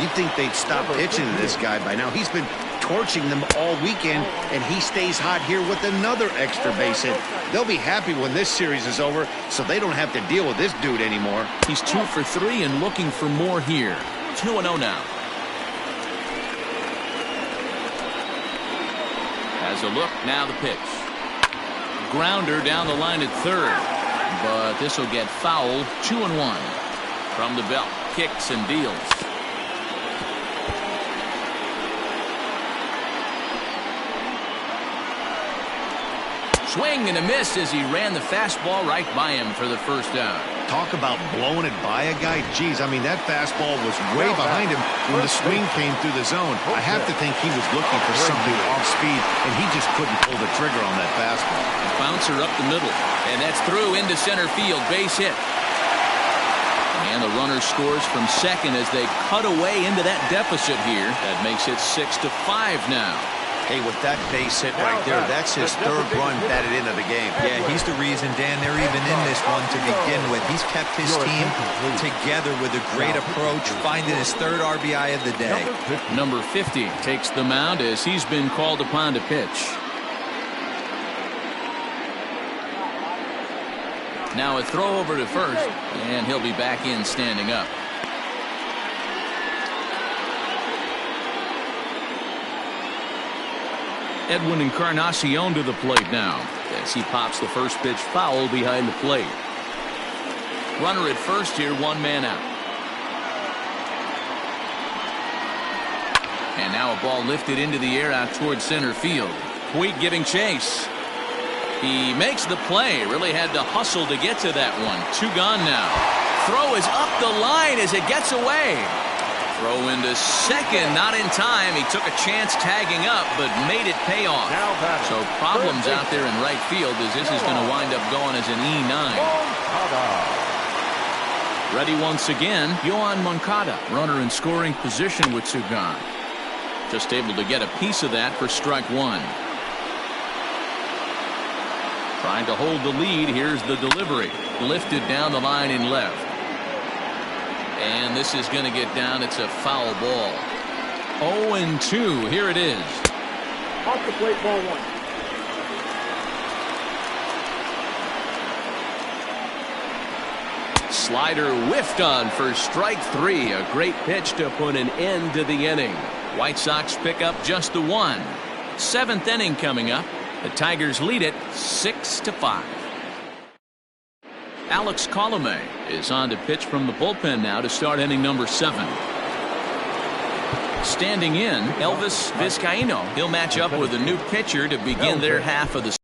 [SPEAKER 2] You'd think they'd stop pitching to this guy by now. He's been torching them all weekend, and he stays hot here with another extra base hit. They'll be happy when this series is over, so they don't have to deal with this dude anymore.
[SPEAKER 1] He's 2 for 3 and looking for more here. 2-0 now. As a look, now the pitch. Grounder down the line at 3rd, but this will get fouled. 2-1. From the belt, kicks and deals. Swing and a miss as he ran the fastball right by him for the first out.
[SPEAKER 2] Talk about blowing it by a guy. Geez, I mean, that fastball was way behind him when the swing came through the zone. I have to think he was looking for something off speed, and he just couldn't pull the trigger on that fastball.
[SPEAKER 1] Bouncer up the middle, and that's through into center field. Base hit. And the runner scores from second as they cut away into that deficit here. That makes it 6-5 now.
[SPEAKER 2] Hey, with that base hit right there, that's his third run batted into the game.
[SPEAKER 3] Yeah, he's the reason, Dan, they're even in this one to begin with. He's kept his team together with a great approach, finding his third RBI of the day.
[SPEAKER 1] Number 50 takes the mound as he's been called upon to pitch. Now a throw over to first, and he'll be back in standing up. Edwin Encarnacion to the plate now as he pops the first pitch foul behind the plate. Runner at first here, one man out. And now a ball lifted into the air out towards center field. Puig giving chase. He makes the play. Really had to hustle to get to that one. Two gone now. Throw is up the line as it gets away. Throw into second, not in time. He took a chance tagging up, but made it pay off. So problems out there in right field as this is going to wind up going as an E9. Ready once again, Johann Moncada, runner in scoring position with two gone. Just able to get a piece of that for strike one. Trying to hold the lead. Here's the delivery. Lifted down the line in left. And this is going to get down. It's a foul ball. 0-2. Here it is.
[SPEAKER 7] Off the plate, ball one.
[SPEAKER 1] Slider whiffed on for strike three. A great pitch to put an end to the inning. White Sox pick up just the one. Seventh inning coming up. The Tigers lead it 6-5. Alex Colomé is on to pitch from the bullpen now to start inning number 7. Standing in, Elvis Vizcaíno. He'll match up with a new pitcher to begin their half of the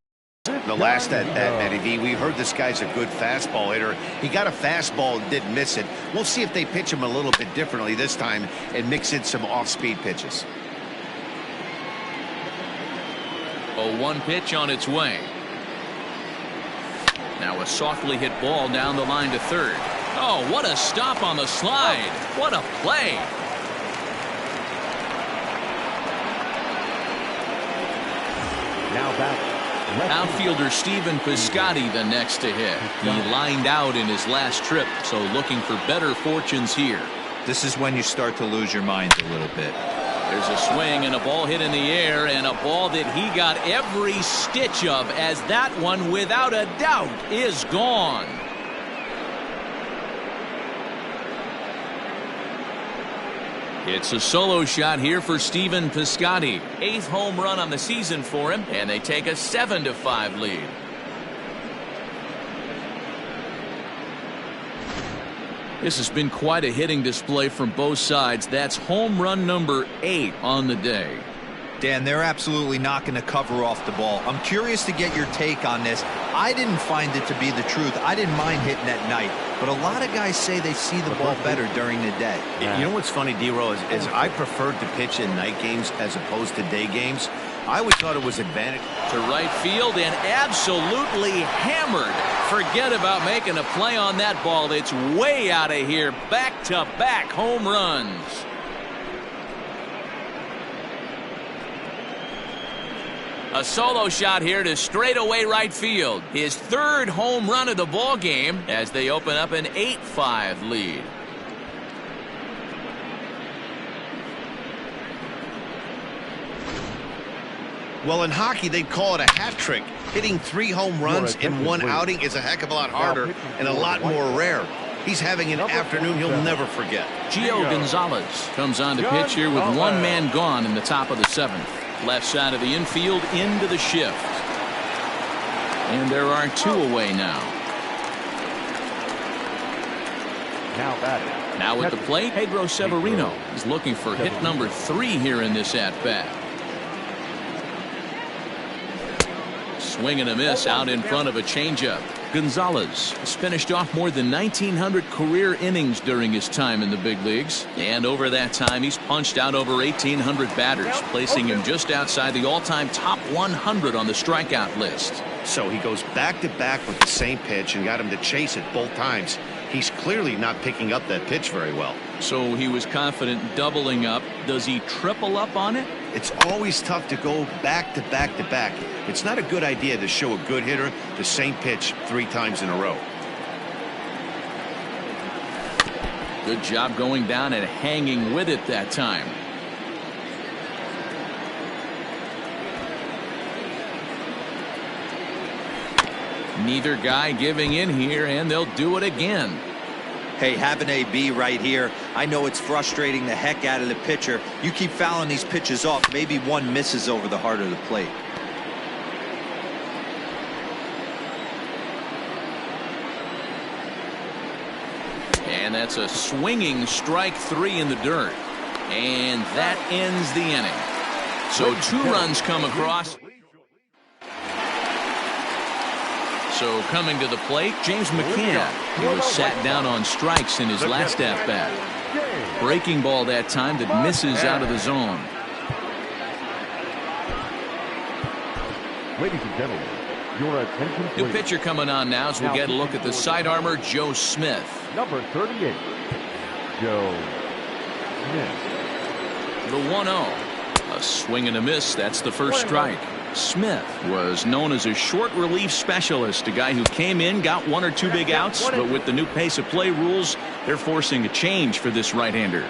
[SPEAKER 2] The last at Eddie, we heard this guy's a good fastball hitter. He got a fastball and didn't miss it. We'll see if they pitch him a little bit differently this time and mix in some off-speed pitches.
[SPEAKER 1] 0-1 pitch on its way. Now a softly hit ball down the line to third. Oh, what a stop on the slide. What a play.
[SPEAKER 4] Now back.
[SPEAKER 1] Outfielder Stephen Piscotty the next to hit. He lined out in his last trip, so looking for better fortunes here.
[SPEAKER 3] This is when you start to lose your mind a little bit.
[SPEAKER 1] There's a swing and a ball hit in the air, and a ball that he got every stitch of, as that one without a doubt is gone. It's a solo shot here for Stephen Piscotty. 8th home run on the season for him, and they take a 7-5 lead. This has been quite a hitting display from both sides. That's home run number 8 on the day.
[SPEAKER 3] Dan, they're absolutely not going to cover off the ball. I'm curious to get your take on this. I didn't find it to be the truth. I didn't mind hitting at night, but a lot of guys say they see the ball better during the day.
[SPEAKER 2] You know what's funny, D-Row, is I preferred to pitch in night games as opposed to day games. I always thought it was advantage.
[SPEAKER 1] To right field and absolutely hammered. Forget about making a play on that ball. It's way out of here. Back-to-back home runs. A solo shot here to straightaway right field. His 3rd home run of the ball game as they open up an 8-5 lead.
[SPEAKER 2] Well, in hockey, they'd call it a hat trick. Hitting 3 home runs in one outing is a heck of a lot harder and a lot more rare. He's having an afternoon he'll never forget.
[SPEAKER 1] Gio Gonzalez comes on to pitch here with one man gone in the top of the 7th. Left side of the infield into the shift. And there are 2 away now. Now at the plate, Pedro Severino is looking for hit number 3 here in this at-bat. Swing and a miss out in front of a changeup. Gonzalez has finished off more than 1,900 career innings during his time in the big leagues. And over that time, he's punched out over 1,800 batters, placing him just outside the all-time top 100 on the strikeout list.
[SPEAKER 2] So he goes back-to-back with the same pitch and got him to chase it both times. He's clearly not picking up that pitch very well.
[SPEAKER 1] So he was confident doubling up. Does he triple up on it?
[SPEAKER 2] It's always tough to go back-to-back-to-back. It's not a good idea to show a good hitter the same pitch 3 times in a row.
[SPEAKER 1] Good job going down and hanging with it that time. Neither guy giving in here, and they'll do it again.
[SPEAKER 3] Hey, have an AB right here. I know it's frustrating the heck out of the pitcher. You keep fouling these pitches off, maybe one misses over the heart of the plate.
[SPEAKER 1] And that's a swinging strike 3 in the dirt. And that ends the inning. So 2 runs come across. So coming to the plate, James McCann. He was sat down on strikes in his last at-bat. Breaking ball that time that misses out of the zone.
[SPEAKER 4] Ladies and gentlemen, your attention please.
[SPEAKER 1] New pitcher coming on now as we get a look at the side armor, Joe Smith.
[SPEAKER 4] Number 38, Joe Smith.
[SPEAKER 1] The 1-0. A swing and a miss. That's the first strike. Smith was known as a short relief specialist, a guy who came in, got 1 or 2 big outs, but with the new pace of play rules, they're forcing a change for this right-hander.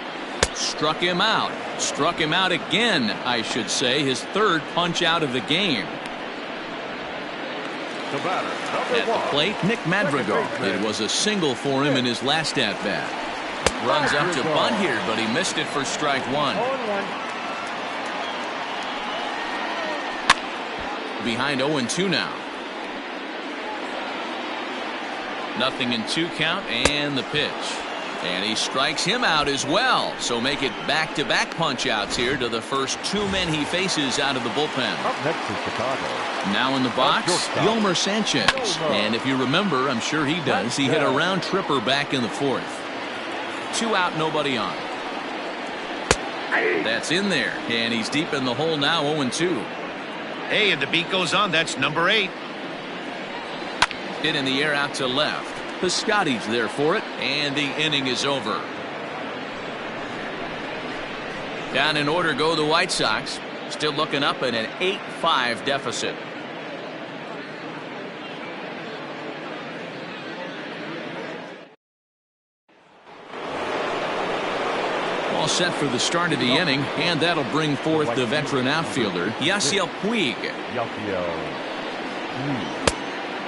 [SPEAKER 1] Struck him out. Struck him out again, I should say. His 3rd punch out of the game.
[SPEAKER 4] The batter,
[SPEAKER 1] At the plate, Nick Madrigal. It was a single for him in his last at-bat. Runs up to bunt here, but he missed it for strike 1. Behind 0-2 now. Nothing in 2 count, and the pitch. And he strikes him out as well. So make it back-to-back punch-outs here to the first 2 men he faces out of the bullpen.
[SPEAKER 4] Up next is Chicago.
[SPEAKER 1] Now in the box, Yolmer Sanchez. And if you remember, I'm sure he does, he hit a round tripper back in the 4th. 2 out, nobody on. That's in there, and he's deep in the hole now, 0-2.
[SPEAKER 2] Hey, and the beat goes on. That's number 8.
[SPEAKER 1] Hit in the air out to left. Piscotty's there for it, and the inning is over. Down in order go the White Sox. Still looking up at an 8-5 deficit. All set for the start of the inning, and that'll bring forth the veteran outfielder, Yasiel Puig.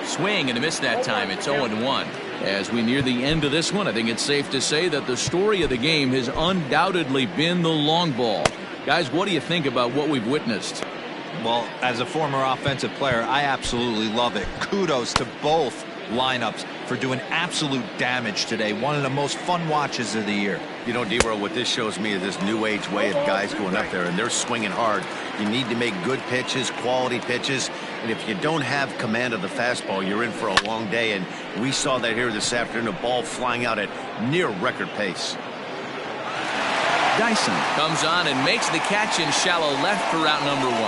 [SPEAKER 1] Swing and a miss that time. It's 0-1. As we near the end of this one, I think it's safe to say that the story of the game has undoubtedly been the long ball. Guys, what do you think about what we've witnessed?
[SPEAKER 3] Well, as a former offensive player, I absolutely love it. Kudos to both lineups for doing absolute damage today. One of the most fun watches of the year.
[SPEAKER 2] You know, D-Roll, what this shows me is this new age way of guys going up there, and they're swinging hard. You need to make good pitches, quality pitches, and if you don't have command of the fastball, you're in for a long day, and we saw that here this afternoon, a ball flying out at near record pace.
[SPEAKER 1] Dyson comes on and makes the catch in shallow left for out number 1.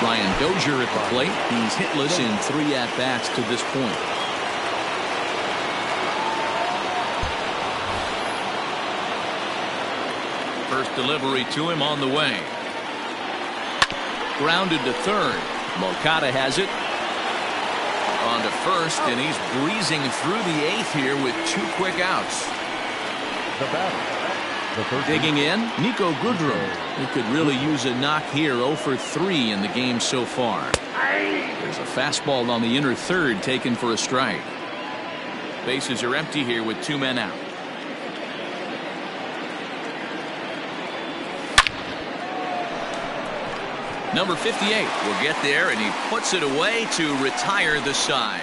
[SPEAKER 1] Ryan Dozier at the plate. He's hitless in 3 at-bats to this point. First delivery to him on the way. Grounded to 3rd. Moncada has it. On to 1st, and he's breezing through the 8th here with 2 quick outs.
[SPEAKER 4] The batter.
[SPEAKER 1] Digging in, Nico Goodrum. He could really use a knock here. 0 for 3 in the game so far. There's a fastball on the inner 3rd taken for a strike. Bases are empty here with 2 men out. Number 58 will get there, and he puts it away to retire the side.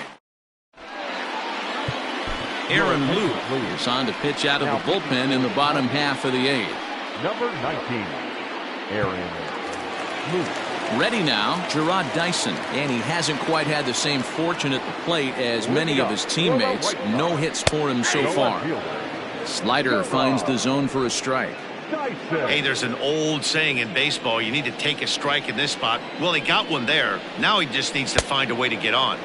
[SPEAKER 1] Aaron Luke is on to pitch out of the bullpen in the bottom half of the 8th.
[SPEAKER 4] Number 19, Aaron Luke.
[SPEAKER 1] Ready now, Gerard Dyson. And he hasn't quite had the same fortune at the plate as many of his teammates. No hits for him so far. Slider finds the zone for a strike.
[SPEAKER 2] Hey, there's an old saying in baseball, you need to take a strike in this spot. Well, he got one there. Now he just needs to find a way to get on.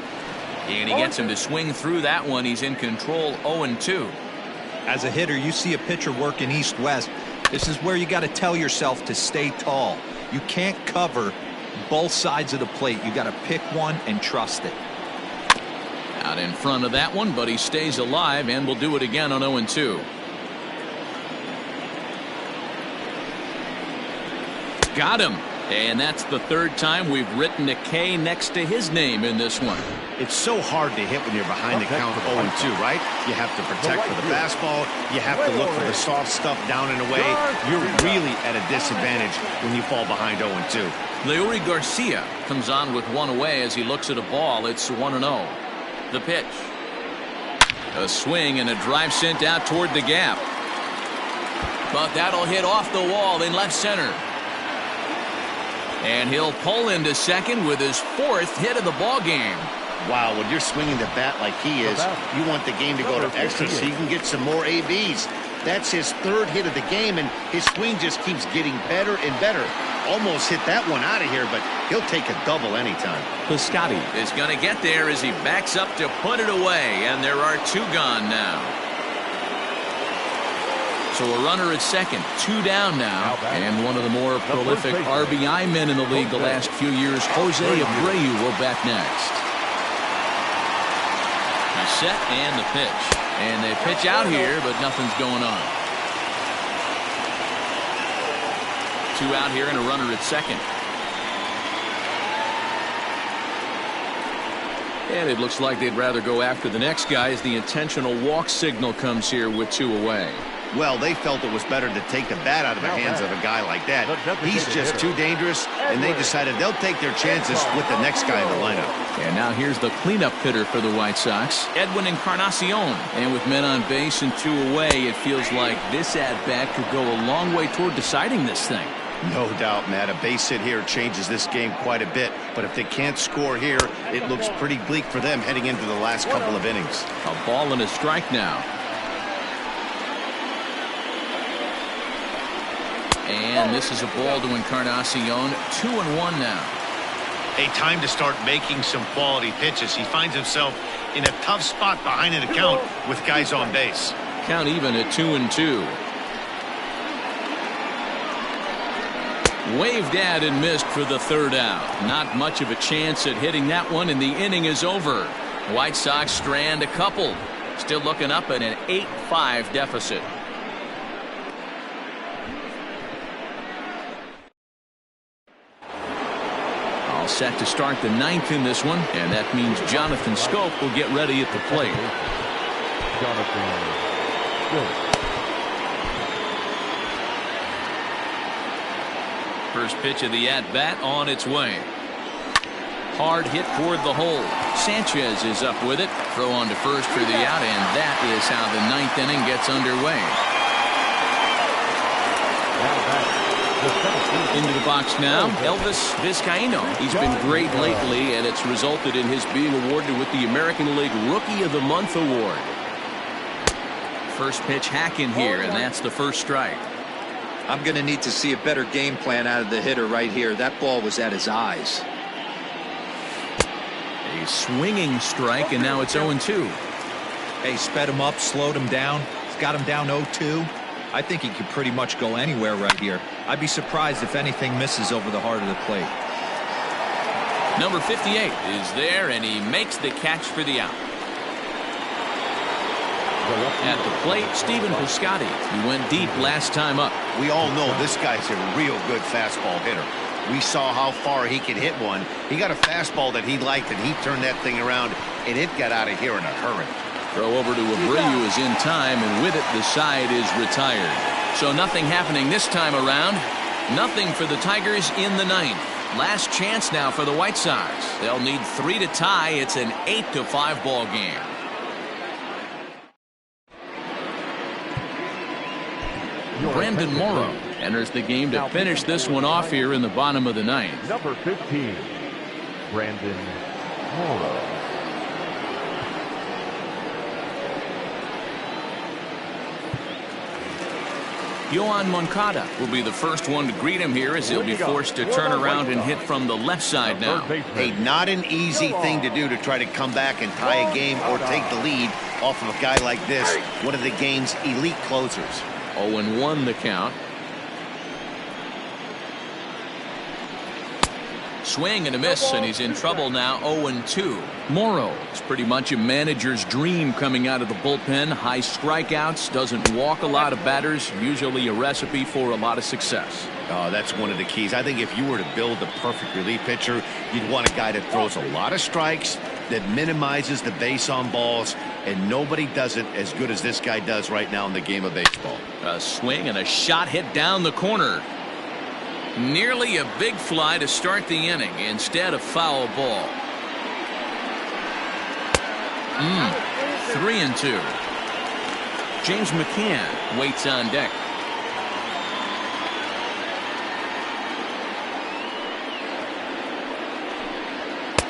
[SPEAKER 1] And he gets him to swing through that one. He's in control, 0-2.
[SPEAKER 3] As a hitter, you see a pitcher working east-west. This is where you got to tell yourself to stay tall. You can't cover both sides of the plate. You got to pick one and trust it.
[SPEAKER 1] Out in front of that one, but he stays alive and will do it again on 0-2. Got him. And that's the third time we've written a K next to his name in this one.
[SPEAKER 2] It's so hard to hit when you're behind the count 0-2, right? You have to protect for the fastball. You have to look for the soft stuff down and away. You're really at a disadvantage when you fall behind 0-2.
[SPEAKER 1] Leury Garcia comes on with one away as he looks at a ball. It's 1-0. The pitch. A swing and a drive sent out toward the gap. But that'll hit off the wall in left center. And he'll pull into second with his fourth hit of the ball game.
[SPEAKER 2] Wow, when you're swinging the bat like he is, you want the game to go to extra so you can get some more ABs. That's his third hit of the game, and his swing just keeps getting better and better. Almost hit that one out of here, but he'll take a double anytime.
[SPEAKER 1] Piscotty is going to get there as he backs up to put it away, and there are two gone now. So a runner at second, two down now, and one of the more prolific RBI men in the league the last few years, Jose Abreu, will bat next. He's set and the pitch. And they pitch out here, but nothing's going on. Two out here and a runner at second. And it looks like they'd rather go after the next guy as the intentional walk signal comes here with two away.
[SPEAKER 2] Well, they felt it was better to take the bat out of the hands of a guy like that. He's just too dangerous, and they decided they'll take their chances with the next guy in the lineup.
[SPEAKER 1] And now here's the cleanup hitter for the White Sox, Edwin Encarnacion. And with men on base and two away, it feels like this at-bat could go a long way toward deciding this thing.
[SPEAKER 2] No doubt, Matt. A base hit here changes this game quite a bit. But if they can't score here, it looks pretty bleak for them heading into the last couple of innings.
[SPEAKER 1] A ball and a strike now. And this is a ball to Encarnacion. 2-1 now.
[SPEAKER 2] A time to start making some quality pitches. He finds himself in a tough spot behind an account with guys on base.
[SPEAKER 1] Count even at 2-2. Waved at and missed for the third out. Not much of a chance at hitting that one, and the inning is over. White Sox strand a couple. Still looking up at an 8-5 deficit. All set to start the ninth in this one, and that means Jonathan Scope will get ready at the plate.
[SPEAKER 4] Jonathan Scope.
[SPEAKER 1] First pitch of the at-bat on its way. Hard hit toward the hole. Sanchez is up with it. Throw on to first for the out, and that is how the ninth inning gets underway. Into the box now, Elvis Vizcaíno. He's been great lately, and it's resulted in his being awarded with the American League Rookie of the Month award. First pitch hack in here, and that's the first strike.
[SPEAKER 3] I'm going to need to see a better game plan out of the hitter right here. That ball was at his eyes.
[SPEAKER 1] A swinging strike, and now it's 0-2.
[SPEAKER 3] Hey, sped him up, slowed him down. He's got him down 0-2. I think he could pretty much go anywhere right here. I'd be surprised if anything misses over the heart of the plate.
[SPEAKER 1] Number 58 is there, and he makes the catch for the out. At the plate, Stephen Piscotty. He went deep last time up.
[SPEAKER 2] We all know this guy's a real good fastball hitter. We saw how far he could hit one. He got a fastball that he liked, and he turned that thing around, and it got out of here in a hurry.
[SPEAKER 1] Throw over to Abreu is in time, and with it, the side is retired. So nothing happening this time around. Nothing for the Tigers in the ninth. Last chance now for the White Sox. They'll need 3 to tie. It's an 8-5 ball game. Brandon Morrow Enters the game to finish this one off here in the bottom of the ninth.
[SPEAKER 4] Number 15, Brandon Morrow.
[SPEAKER 1] Johann Moncada will be the first one to greet him here as he'll be forced to turn around and hit from the left side now.
[SPEAKER 2] Hey, not an easy thing to do to try to come back and tie a game or take the lead off of a guy like this, one of the game's elite closers.
[SPEAKER 1] 0-1 the count. Swing and a miss, and he's in trouble now. 0-2. Morrow is pretty much a manager's dream coming out of the bullpen. High strikeouts, doesn't walk a lot of batters, usually a recipe for a lot of success.
[SPEAKER 2] Oh, that's one of the keys. I think if you were to build the perfect relief pitcher, you'd want a guy that throws a lot of strikes, that minimizes the base on balls, and nobody does it as good as this guy does right now in the game of baseball.
[SPEAKER 1] A swing and a shot hit down the corner. Nearly a big fly to start the inning. Instead, a foul ball. 3-2. James McCann waits on deck.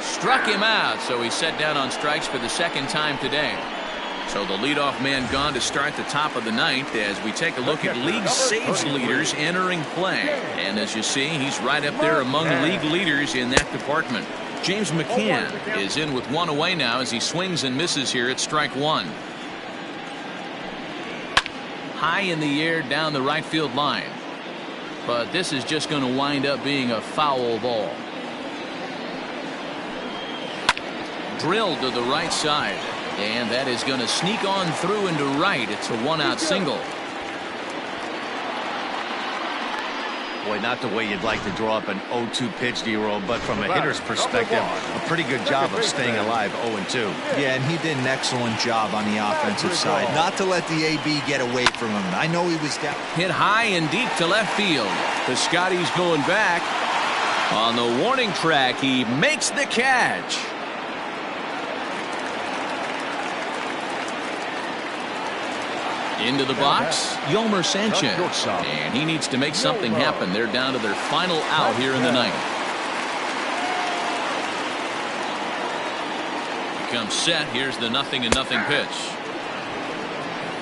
[SPEAKER 1] Struck him out, so he's set down on strikes for the second time today. So the leadoff man gone to start the top of the ninth as we take a look at league saves leaders entering play. And as you see, he's right up there among league leaders in that department. James McCann is in with one away now as he swings and misses here at strike one. High in the air down the right field line. But this is just going to wind up being a foul ball. Drilled to the right side. And that is going to sneak on through into right. It's a one-out single.
[SPEAKER 2] Boy, not the way you'd like to draw up an 0-2 pitch, D-roll, but from a hitter's perspective, a pretty good job of staying alive 0-2.
[SPEAKER 3] Yeah, and he did an excellent job on the offensive side. Not to let the AB get away from him. I know he was down.
[SPEAKER 1] Hit high and deep to left field. Piscotty's going back. On the warning track, he makes the catch. Into the box, Yolmer Sanchez. And he needs to make something happen. They're down to their final out here in the ninth. He comes set. Here's the 0-0 pitch.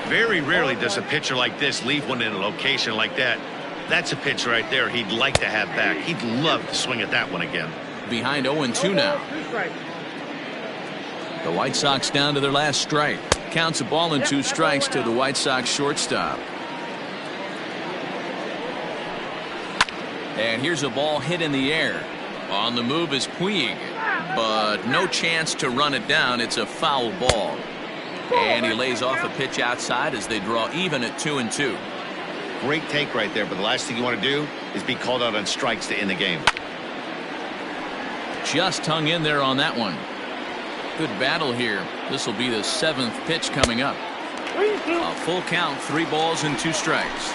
[SPEAKER 2] Very rarely does a pitcher like this leave one in a location like that. That's a pitch right there he'd like to have back. He'd love to swing at that one again.
[SPEAKER 1] Behind 0-2 now. The White Sox down to their last strike. Counts a ball and 2 strikes to the White Sox shortstop. And here's a ball hit in the air. On the move is Puig, but no chance to run it down. It's a foul ball. And he lays off a pitch outside as they draw even at 2-2.
[SPEAKER 2] Great take right there, but the last thing you want to do is be called out on strikes to end the game.
[SPEAKER 1] Just hung in there on that one. Good battle here. This will be the 7th pitch coming up. A full count, 3 balls and 2 strikes.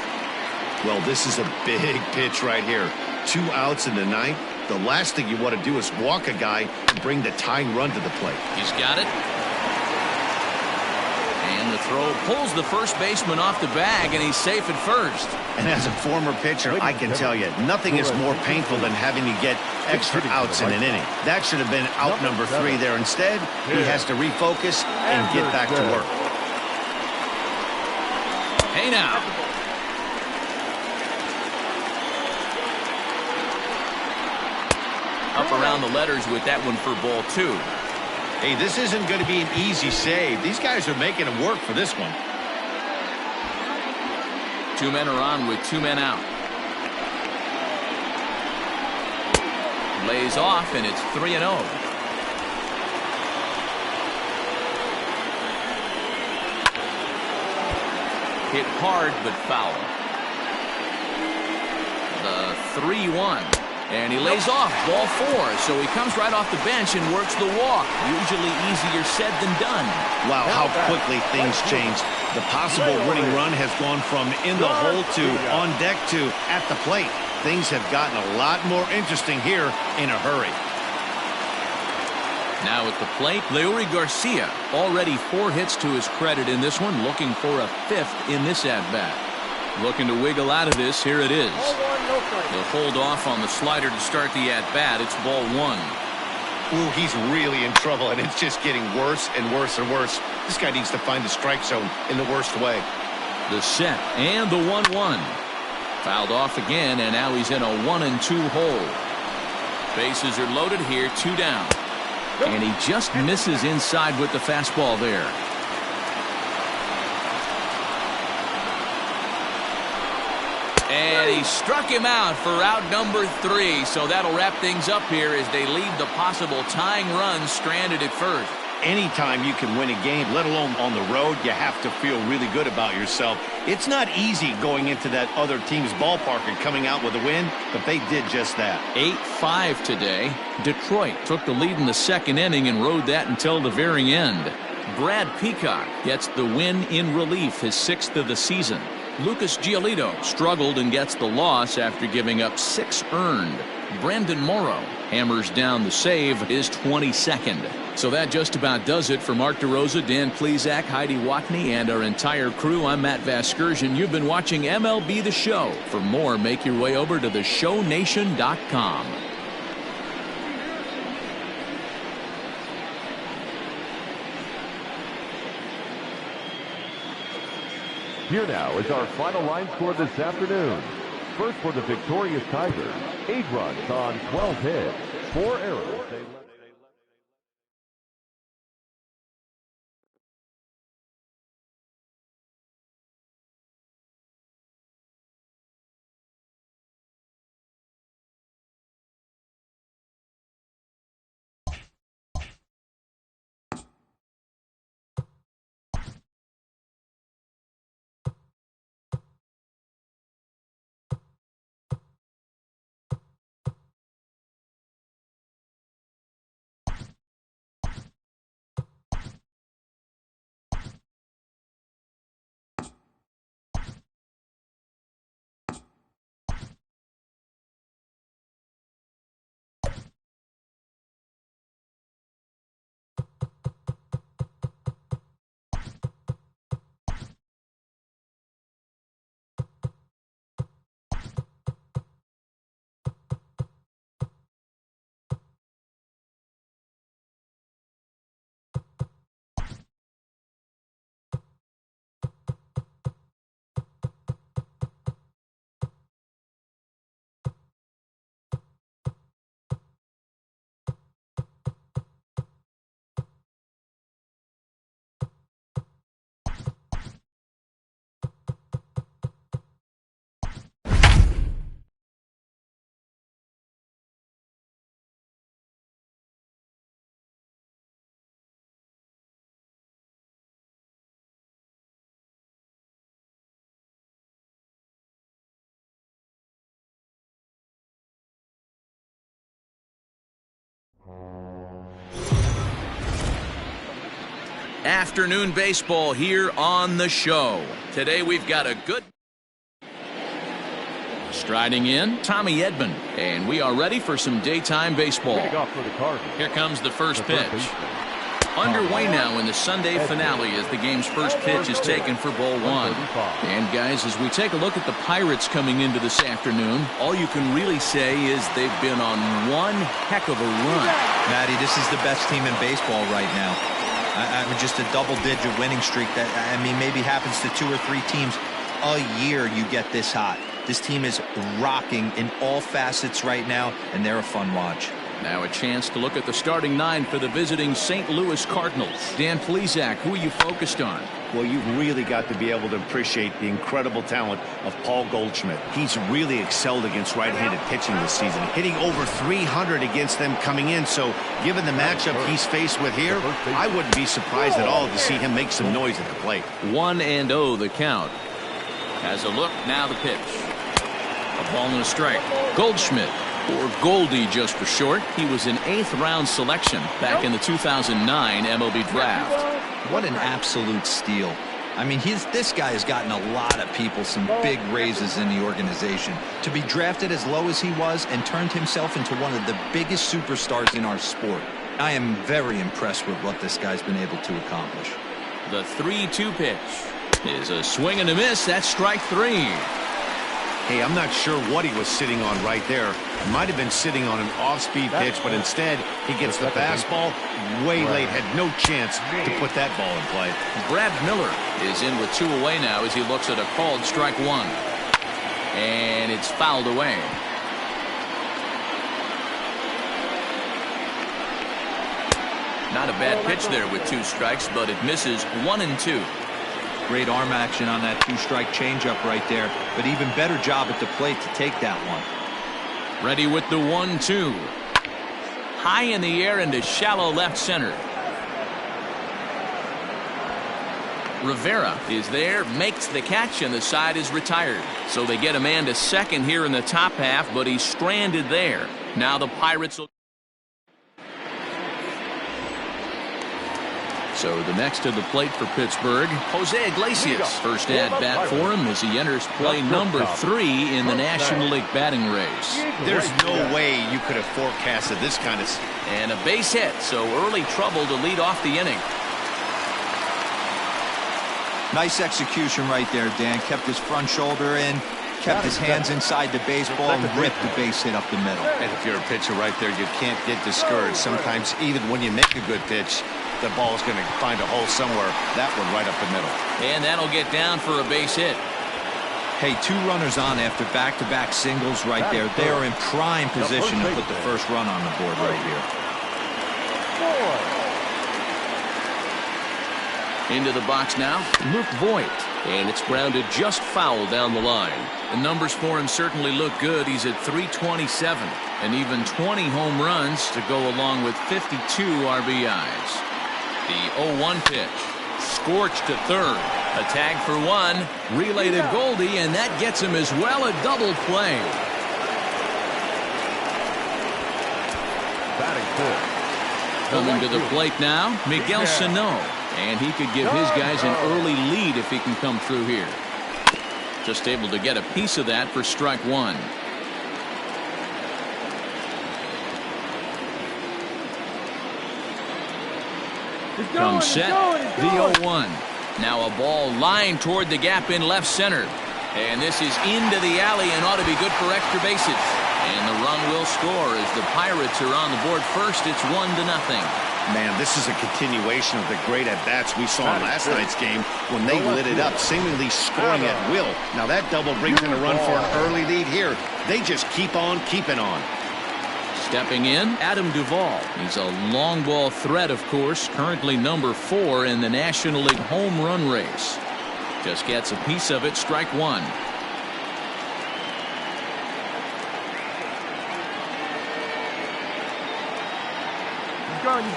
[SPEAKER 2] Well, this is a big pitch right here. 2 outs in the ninth. The last thing you want to do is walk a guy and bring the tying run to the plate.
[SPEAKER 1] He's got it. And the throw pulls the first baseman off the bag, and he's safe at first.
[SPEAKER 2] And as a former pitcher, I can tell you, nothing is more painful than having to get extra outs in an inning. That should have been out number 3 there. Instead, he has to refocus and get back to work.
[SPEAKER 1] Hey now. Up around the letters with that one for ball 2.
[SPEAKER 2] Hey, this isn't going to be an easy save. These guys are making him work for this one.
[SPEAKER 1] 2 men are on with 2 men out. Lays off, and it's 3-0. Hit hard, but foul. The 3-1. And he lays off, ball 4. So he comes right off the bench and works the walk. Usually easier said than done.
[SPEAKER 2] Wow, how quickly things changed. The possible winning run has gone from in the hole to on deck to at the plate. Things have gotten a lot more interesting here in a hurry.
[SPEAKER 1] Now at the plate, Leury Garcia. Already 4 hits to his credit in this one, looking for a 5th in this at-bat. Looking to wiggle out of this. Here it is.
[SPEAKER 7] Ball one, no strike.
[SPEAKER 1] They'll hold off on the slider to start the at-bat. It's ball one.
[SPEAKER 2] Ooh, he's really in trouble, and it's just getting worse and worse and worse. This guy needs to find the strike zone in the worst way.
[SPEAKER 1] The set and the 1-1. Fouled off again, and now he's in a 1-2 hole. Bases are loaded here, 2 down. And he just misses inside with the fastball there. And he struck him out for out number 3. So that'll wrap things up here as they leave the possible tying run stranded at first.
[SPEAKER 2] Anytime you can win a game, let alone on the road, you have to feel really good about yourself. It's not easy going into that other team's ballpark and coming out with a win, but they did just that.
[SPEAKER 1] 8-5 today. Detroit took the lead in the second inning and rode that until the very end. Brad Peacock gets the win in relief, his 6th of the season. Lucas Giolito struggled and gets the loss after giving up 6 earned. Brandon Morrow hammers down the save, his 22nd. So that just about does it for Mark DeRosa, Dan Plesac, Heidi Watney, and our entire crew. I'm Matt Vasgersian. You've been watching MLB The Show. For more, make your way over to theshownation.com.
[SPEAKER 4] Here now is our final line score this afternoon. First for the victorious Tigers, 8 runs on 12 hits, 4 errors.
[SPEAKER 1] Afternoon baseball here on the show. Today we've got a good... Striding in, Tommy Edman. And we are ready for some daytime baseball. Here comes the first pitch. Underway now in the Sunday finale as the game's first pitch is taken for ball 1. And guys, as we take a look at the Pirates coming into this afternoon, all you can really say is they've been on one heck of a run.
[SPEAKER 3] Matty, this is the best team in baseball right now. I mean, just a double-digit winning streak that, I mean, maybe happens to 2 or 3 teams a year. You get this hot. This team is rocking in all facets right now, and they're a fun watch.
[SPEAKER 1] Now a chance to look at the starting 9 for the visiting St. Louis Cardinals. Dan Plesac, who are you focused on?
[SPEAKER 2] Well, you've really got to be able to appreciate the incredible talent of Paul Goldschmidt. He's really excelled against right-handed pitching this season, hitting over 300 against them coming in. So given the matchup he's faced with here, I wouldn't be surprised at all to see him make some noise at the plate.
[SPEAKER 1] 1-0 the count. Has a look, now the pitch. A ball and a strike. Goldschmidt, or Goldie just for short. He was an 8th round selection back in the 2009 MLB draft.
[SPEAKER 3] What an absolute steal. I mean, this guy has gotten a lot of people some big raises in the organization. To be drafted as low as he was and turned himself into one of the biggest superstars in our sport. I am very impressed with what this guy's been able to accomplish.
[SPEAKER 1] The 3-2 pitch. is a swing and a miss. That's strike 3.
[SPEAKER 2] Hey, I'm not sure what he was sitting on right there. Might have been sitting on an off-speed pitch, but instead he gets the fastball way late. Had no chance to put that ball in play.
[SPEAKER 1] Brad Miller is in with 2 away now as he looks at a called strike 1. And it's fouled away. Not a bad pitch there with 2 strikes, but it misses 1 and 2.
[SPEAKER 3] Great arm action on that 2-strike changeup right there, but even better job at the plate to take that one.
[SPEAKER 1] Ready with the 1-2. High in the air into shallow left center. Rivera is there, makes the catch, and the side is retired. So they get a man to second here in the top half, but he's stranded there. Now the Pirates will. So the next to the plate for Pittsburgh, Jose Iglesias. First at bat for him as he enters play number 3 in the National League batting race.
[SPEAKER 2] There's no way you could have forecasted this kind of.
[SPEAKER 1] And a base hit, so early trouble to lead off the inning.
[SPEAKER 3] Nice execution right there, Dan. Kept his front shoulder in, kept his hands inside the baseball, and ripped the base hit up the middle.
[SPEAKER 2] And if you're a pitcher right there, you can't get discouraged. Sometimes even when you make a good pitch, the ball's going to find a hole somewhere. That one right up the middle.
[SPEAKER 1] And that'll get down for a base hit.
[SPEAKER 3] Hey, 2 runners on after back-to-back singles right there. They are in prime position to put the first run on the board right here.
[SPEAKER 1] Into the box now, Luke Voigt. And it's grounded just foul down the line. The numbers for him certainly look good. He's at .327 and even 20 home runs to go along with 52 RBIs. The 0-1 pitch. Scorched to third. A tag for 1. Relay to Goldie, and that gets him as well a double play. Coming to the plate now, Miguel Sano. And he could give his guys an early lead if he can come through here. Just able to get a piece of that for strike 1. Come set, the 0-1. Now a ball lined toward the gap in left center. And this is into the alley and ought to be good for extra bases. And the run will score as the Pirates are on the board first. It's 1-0.
[SPEAKER 2] Man, this is a continuation of the great at-bats we saw in last night's game when they lit it up, seemingly scoring at will. Now that double brings in a run for an early lead here. They just keep on keeping on.
[SPEAKER 1] Stepping in, Adam Duvall. He's a long ball threat, of course, currently number 4 in the National League home run race. Just gets a piece of it, strike 1.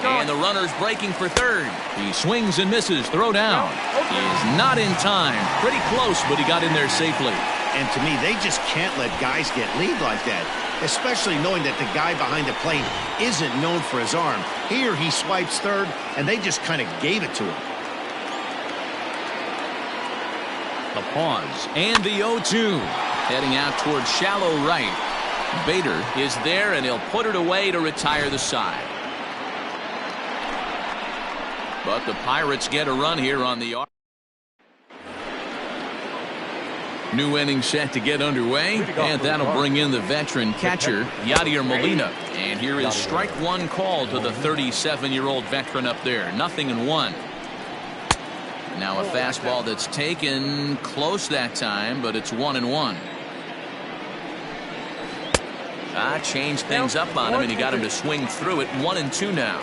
[SPEAKER 1] And the runner's breaking for third. He swings and misses. Throw down. He's not in time. Pretty close, but he got in there safely.
[SPEAKER 2] And to me, they just can't let guys get lead like that, especially knowing that the guy behind the plate isn't known for his arm. Here he swipes third, and they just kind of gave it to him.
[SPEAKER 1] The pause and the 0-2. Heading out towards shallow right. Bader is there, and he'll put it away to retire the side. But the Pirates get a run here on the arc. New inning set to get underway, and that'll bring in the veteran catcher, Yadier Molina. And here is strike 1 call to the 37-year-old veteran up there. 0-1. Now a fastball that's taken close that time, but it's 1-1. Changed things up on him, and he got him to swing through it. 1-2 now.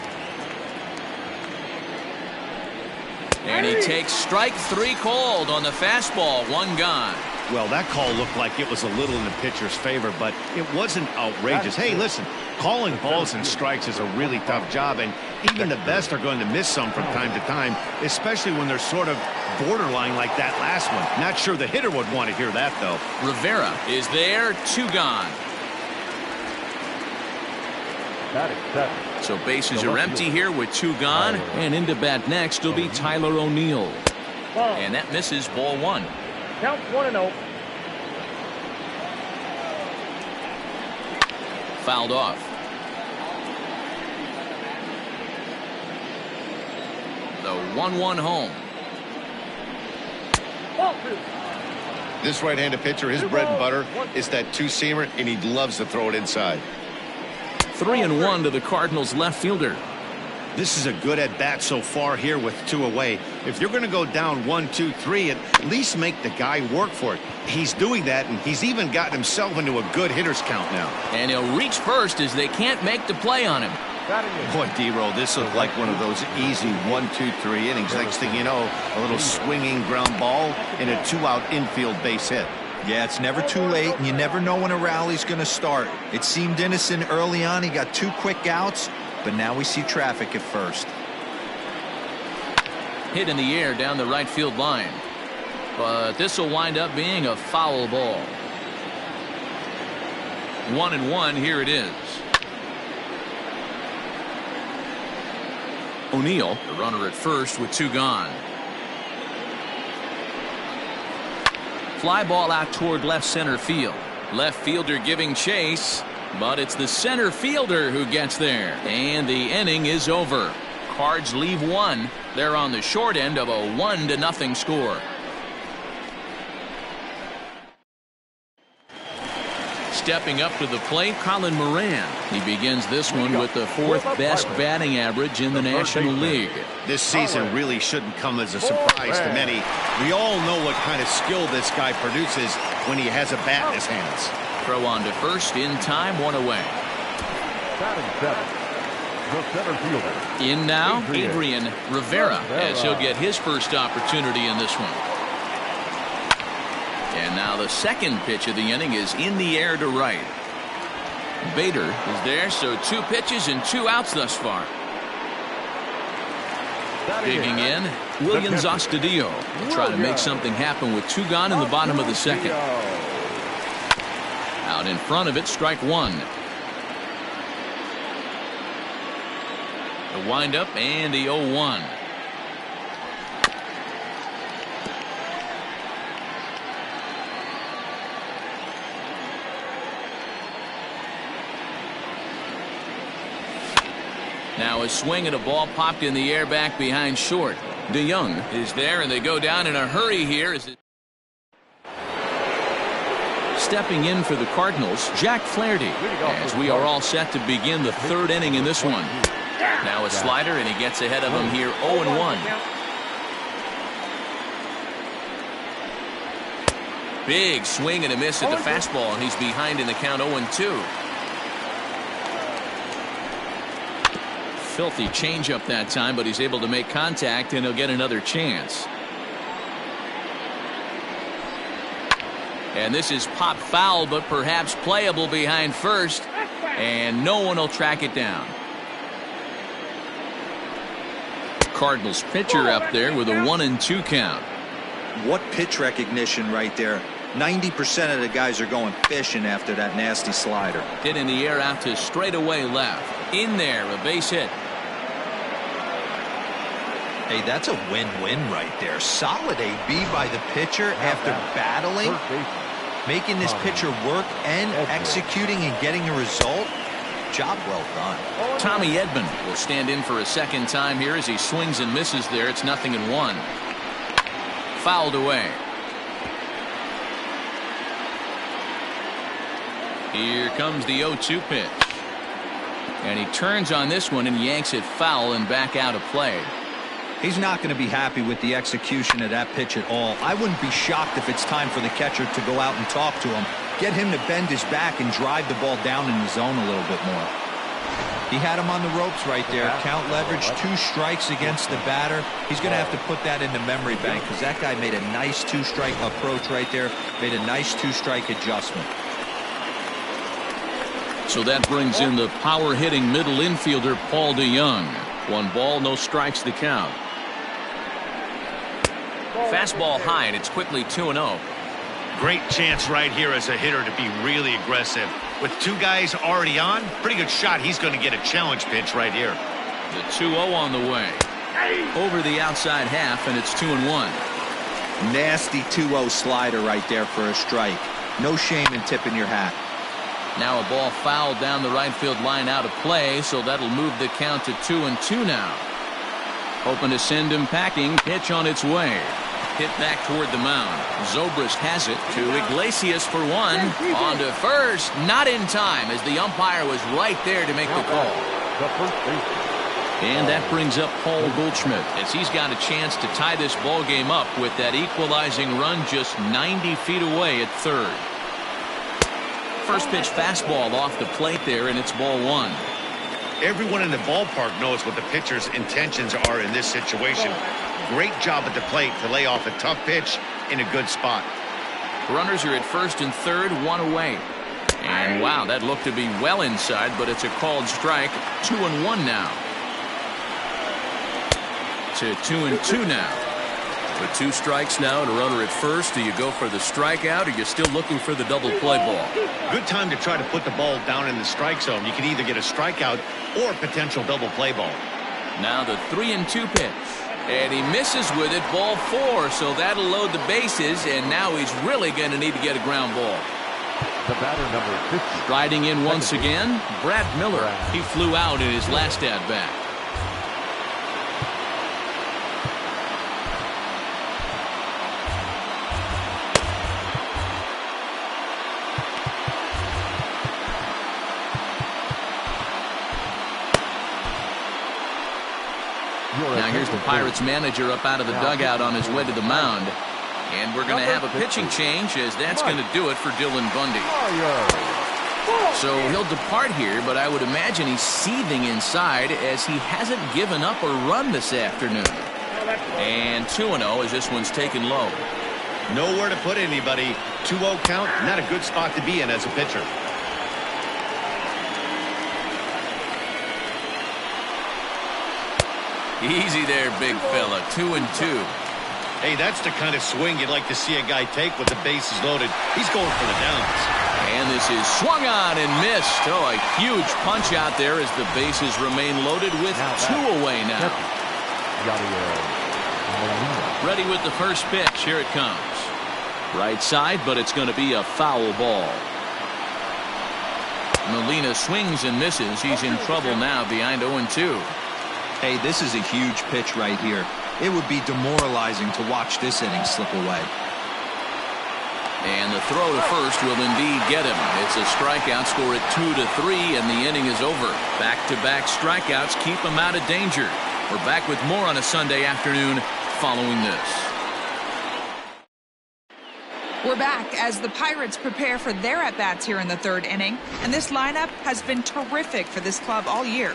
[SPEAKER 1] And he takes strike 3 called on the fastball. 1 gone.
[SPEAKER 2] Well, that call looked like it was a little in the pitcher's favor, but it wasn't outrageous. Hey, listen, calling balls and strikes is a really tough job, and even the best are going to miss some from time to time, especially when they're sort of borderline like that last one. Not sure the hitter would want to hear that, though.
[SPEAKER 1] Rivera is there. 2 gone. So bases are empty here with 2 gone, and into bat next will be Tyler O'Neill. And that misses, ball 1.
[SPEAKER 7] Count 1-0.
[SPEAKER 1] Fouled off. The 1-1 home.
[SPEAKER 2] This right-handed pitcher, his bread and butter is that two-seamer, and he loves to throw it inside.
[SPEAKER 1] 3-1 to the Cardinals left fielder.
[SPEAKER 2] This is a good at-bat so far here with 2 away. If you're going to go down 1, 2, 3, at least make the guy work for it. He's doing that, and he's even gotten himself into a good hitter's count now.
[SPEAKER 1] And he'll reach first as they can't make the play on him.
[SPEAKER 2] Boy, D-Roll, this is like one of those easy 1, 2, 3 innings. Next thing you know, a little swinging ground ball and a 2-out infield base hit.
[SPEAKER 3] Yeah, it's never too late, and you never know when a rally's going to start. It seemed innocent early on. He got 2 quick outs, but now we see traffic at first.
[SPEAKER 1] Hit in the air down the right field line. But this will wind up being a foul ball. 1-1, here it is. O'Neill, the runner at first with 2 gone. Fly ball out toward left center field. Left fielder giving chase, but it's the center fielder who gets there. And the inning is over. Cards leave 1. They're on the short end of a 1-0 score. Stepping up to the plate, Colin Moran. He begins this one with the 4th best batting average in the National League.
[SPEAKER 2] This season really shouldn't come as a surprise to many. We all know what kind of skill this guy produces when he has a bat in his hands.
[SPEAKER 1] Throw on to first in time, 1 away.
[SPEAKER 4] The center fielder.
[SPEAKER 1] In now, Adrian Rivera, as he'll get his first opportunity in this one. And now the second pitch of the inning is in the air to right. Bader is there, so 2 pitches and 2 outs thus far. Digging in, Williams Astudillo will try to make something happen with 2 gone in the bottom of the second. Out in front of it, strike 1. The windup and the 0-1. Now a swing and a ball popped in the air back behind short. DeYoung is there, and they go down in a hurry here. Stepping in for the Cardinals, Jack Flaherty, as we are all set to begin the 3rd inning in this one. Now a slider, and he gets ahead of him here, 0-1. Big swing and a miss at the fastball, and he's behind in the count, 0-2. Filthy changeup that time, but he's able to make contact, and he'll get another chance. And this is pop foul, but perhaps playable behind first, and no one will track it down. Cardinals pitcher up there with a 1-2 count.
[SPEAKER 3] What pitch recognition right there. 90% of the guys are going fishing after that nasty slider.
[SPEAKER 1] Hit in the air out to straightaway left. In there, a base hit.
[SPEAKER 3] Hey, that's a win-win right there. Solid AB by the pitcher after battling, making this pitcher work and executing and getting a result. Job well done.
[SPEAKER 1] Tommy Edman will stand in for a second time here as he swings and misses there. It's 0-1. Fouled away. Here comes the 0-2 pitch. And he turns on this one and yanks it foul and back out of play.
[SPEAKER 3] He's not going to be happy with the execution of that pitch at all. I wouldn't be shocked if it's time for the catcher to go out and talk to him. Get him to bend his back and drive the ball down in the zone a little bit more. He had him on the ropes right there. Count leverage, 2 strikes against the batter. He's going to have to put that in the memory bank because that guy made a nice 2-strike approach right there. Made a nice 2-strike adjustment.
[SPEAKER 1] So that brings in the power-hitting middle infielder Paul DeYoung. 1 ball, no strikes to count. Fastball high, and it's quickly 2-0.
[SPEAKER 2] Great chance right here as a hitter to be really aggressive. With 2 guys already on, pretty good shot. He's going to get a challenge pitch right here.
[SPEAKER 1] The 2-0 on the way. Over the outside half, and it's 2-1.
[SPEAKER 3] Nasty 2-0 slider right there for a strike. No shame in tipping your hat.
[SPEAKER 1] Now a ball fouled down the right field line out of play, so that'll move the count to 2-2 now. Hoping to send him packing. Pitch on its way. hit back toward the mound. Zobrist has it to Iglesias for one. On to first. Not in time, as the umpire was right there to make the call. And that brings up Paul Goldschmidt, as he's got a chance to tie this ball game up with that equalizing run just 90 feet away at third. First pitch fastball off the plate there, and it's ball one.
[SPEAKER 2] Everyone in the ballpark knows what the pitcher's intentions are in this situation. Great job at the plate to lay off a tough pitch in a good spot.
[SPEAKER 1] Runners are at first and third, one away. And wow, that looked to be well inside, but it's a called strike. 2-1 now. To 2-2 now. With 2 strikes now and a runner at first, do you go for the strikeout, or you're still looking for the double play ball?
[SPEAKER 2] Good time to try to put the ball down in the strike zone. You can either get a strikeout or potential double play ball.
[SPEAKER 1] Now the 3-2 pitch. And he misses with it, ball 4, so that'll load the bases, and now he's really going to need to get a ground ball.
[SPEAKER 4] The batter, number 50.
[SPEAKER 1] Striding in once again, Brad Miller. He flew out in his last at-bat. Now here's the Pirates manager up out of the dugout on his way to the mound. And we're going to have a pitching change, as that's going to do it for Dylan Bundy. So he'll depart here, but I would imagine he's seething inside, as he hasn't given up a run this afternoon. And 2-0 as this one's taken low.
[SPEAKER 2] Nowhere to put anybody. 2-0 count, not a good spot to be in as a pitcher.
[SPEAKER 1] Easy there, big fella. 2-2.
[SPEAKER 2] Hey, that's the kind of swing you'd like to see a guy take with the bases loaded. He's going for the downs.
[SPEAKER 1] And this is swung on and missed. Oh, a huge punch out there as the bases remain loaded with 2 away now. Ready with the first pitch. Here it comes. Right side, but it's going to be a foul ball. Molina swings and misses. He's in trouble now, behind 0-2.
[SPEAKER 3] Hey, this is a huge pitch right here. It would be demoralizing to watch this inning slip away.
[SPEAKER 1] And the throw to first will indeed get him. It's a strikeout, score at 2-3, and the inning is over. Back-to-back strikeouts keep him out of danger. We're back with more on a Sunday afternoon following this.
[SPEAKER 6] We're back as the Pirates prepare for their at-bats here in the third inning, and this lineup has been terrific for this club all year.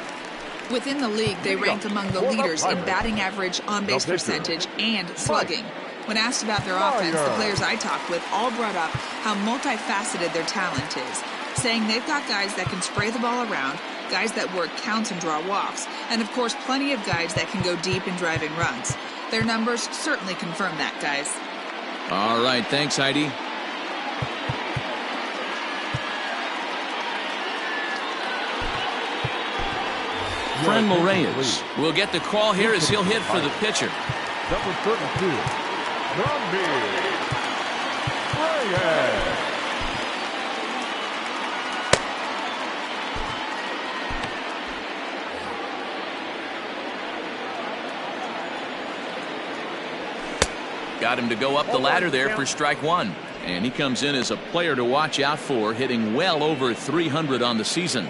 [SPEAKER 6] Within the league, they rank among the leaders in batting average, on-base percentage, and slugging. When asked about their offense, the players I talked with all brought up how multifaceted their talent is, saying they've got guys that can spray the ball around, guys that work counts and draw walks, and of course plenty of guys that can go deep and drive in runs. Their numbers certainly confirm that, guys.
[SPEAKER 1] All right, thanks, Heidi. Franmil Reyes will get the call here as he'll hit for the pitcher.
[SPEAKER 4] Number 32, Reyes.
[SPEAKER 1] Got him to go up the ladder there for strike one. And he comes in as a player to watch out for, hitting well over 300 on the season.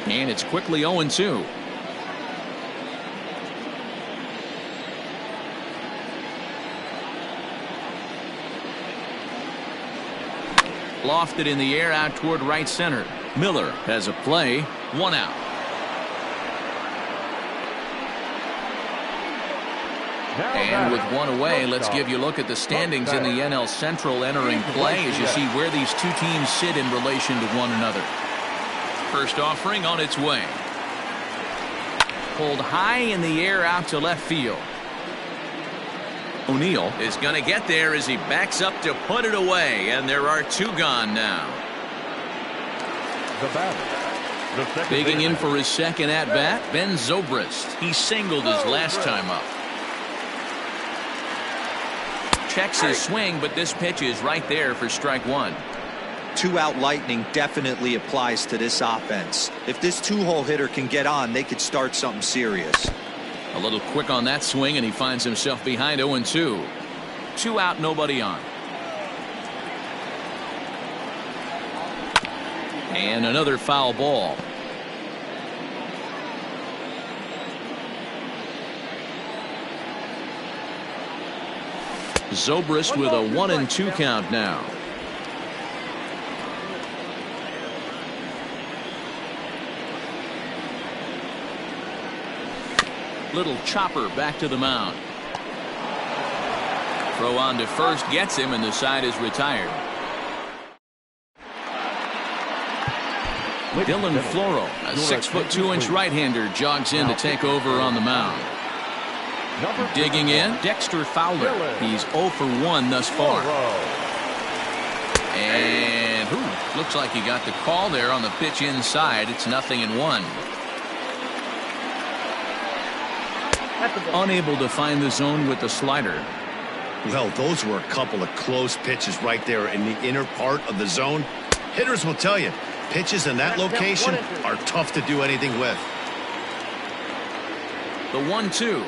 [SPEAKER 1] And it's quickly 0-2. Lofted in the air out toward right center. Miller has a play. 1 out. And with 1 away, let's give you a look at the standings in the NL Central entering play as you see where these two teams sit in relation to one another. First offering on its way. Pulled high in the air out to left field. O'Neill is going to get there as he backs up to put it away, and there are 2 gone now.
[SPEAKER 4] The batter,
[SPEAKER 1] digging in for his second at-bat, Ben Zobrist. He singled his last time up. Checks his swing, but this pitch is right there for strike one.
[SPEAKER 3] Two-out lightning definitely applies to this offense. If this two-hole hitter can get on, they could start something serious.
[SPEAKER 1] A little quick on that swing, and he finds himself behind 0-2. 2 out, nobody on. And another foul ball. Zobrist with a 1-2 count now. Little chopper back to the mound. Throw on to first gets him, and the side is retired. Dylan Floro, a 6'2" right-hander, jogs in to take over on the mound. Digging in, Dexter Fowler. He's 0 for 1 thus far. And looks like he got the call there on the pitch inside. It's 0-1. Unable to find the zone with the slider.
[SPEAKER 2] Well, those were a couple of close pitches right there in the inner part of the zone. Hitters will tell you, pitches in that location are tough to do anything with.
[SPEAKER 1] The 1-2.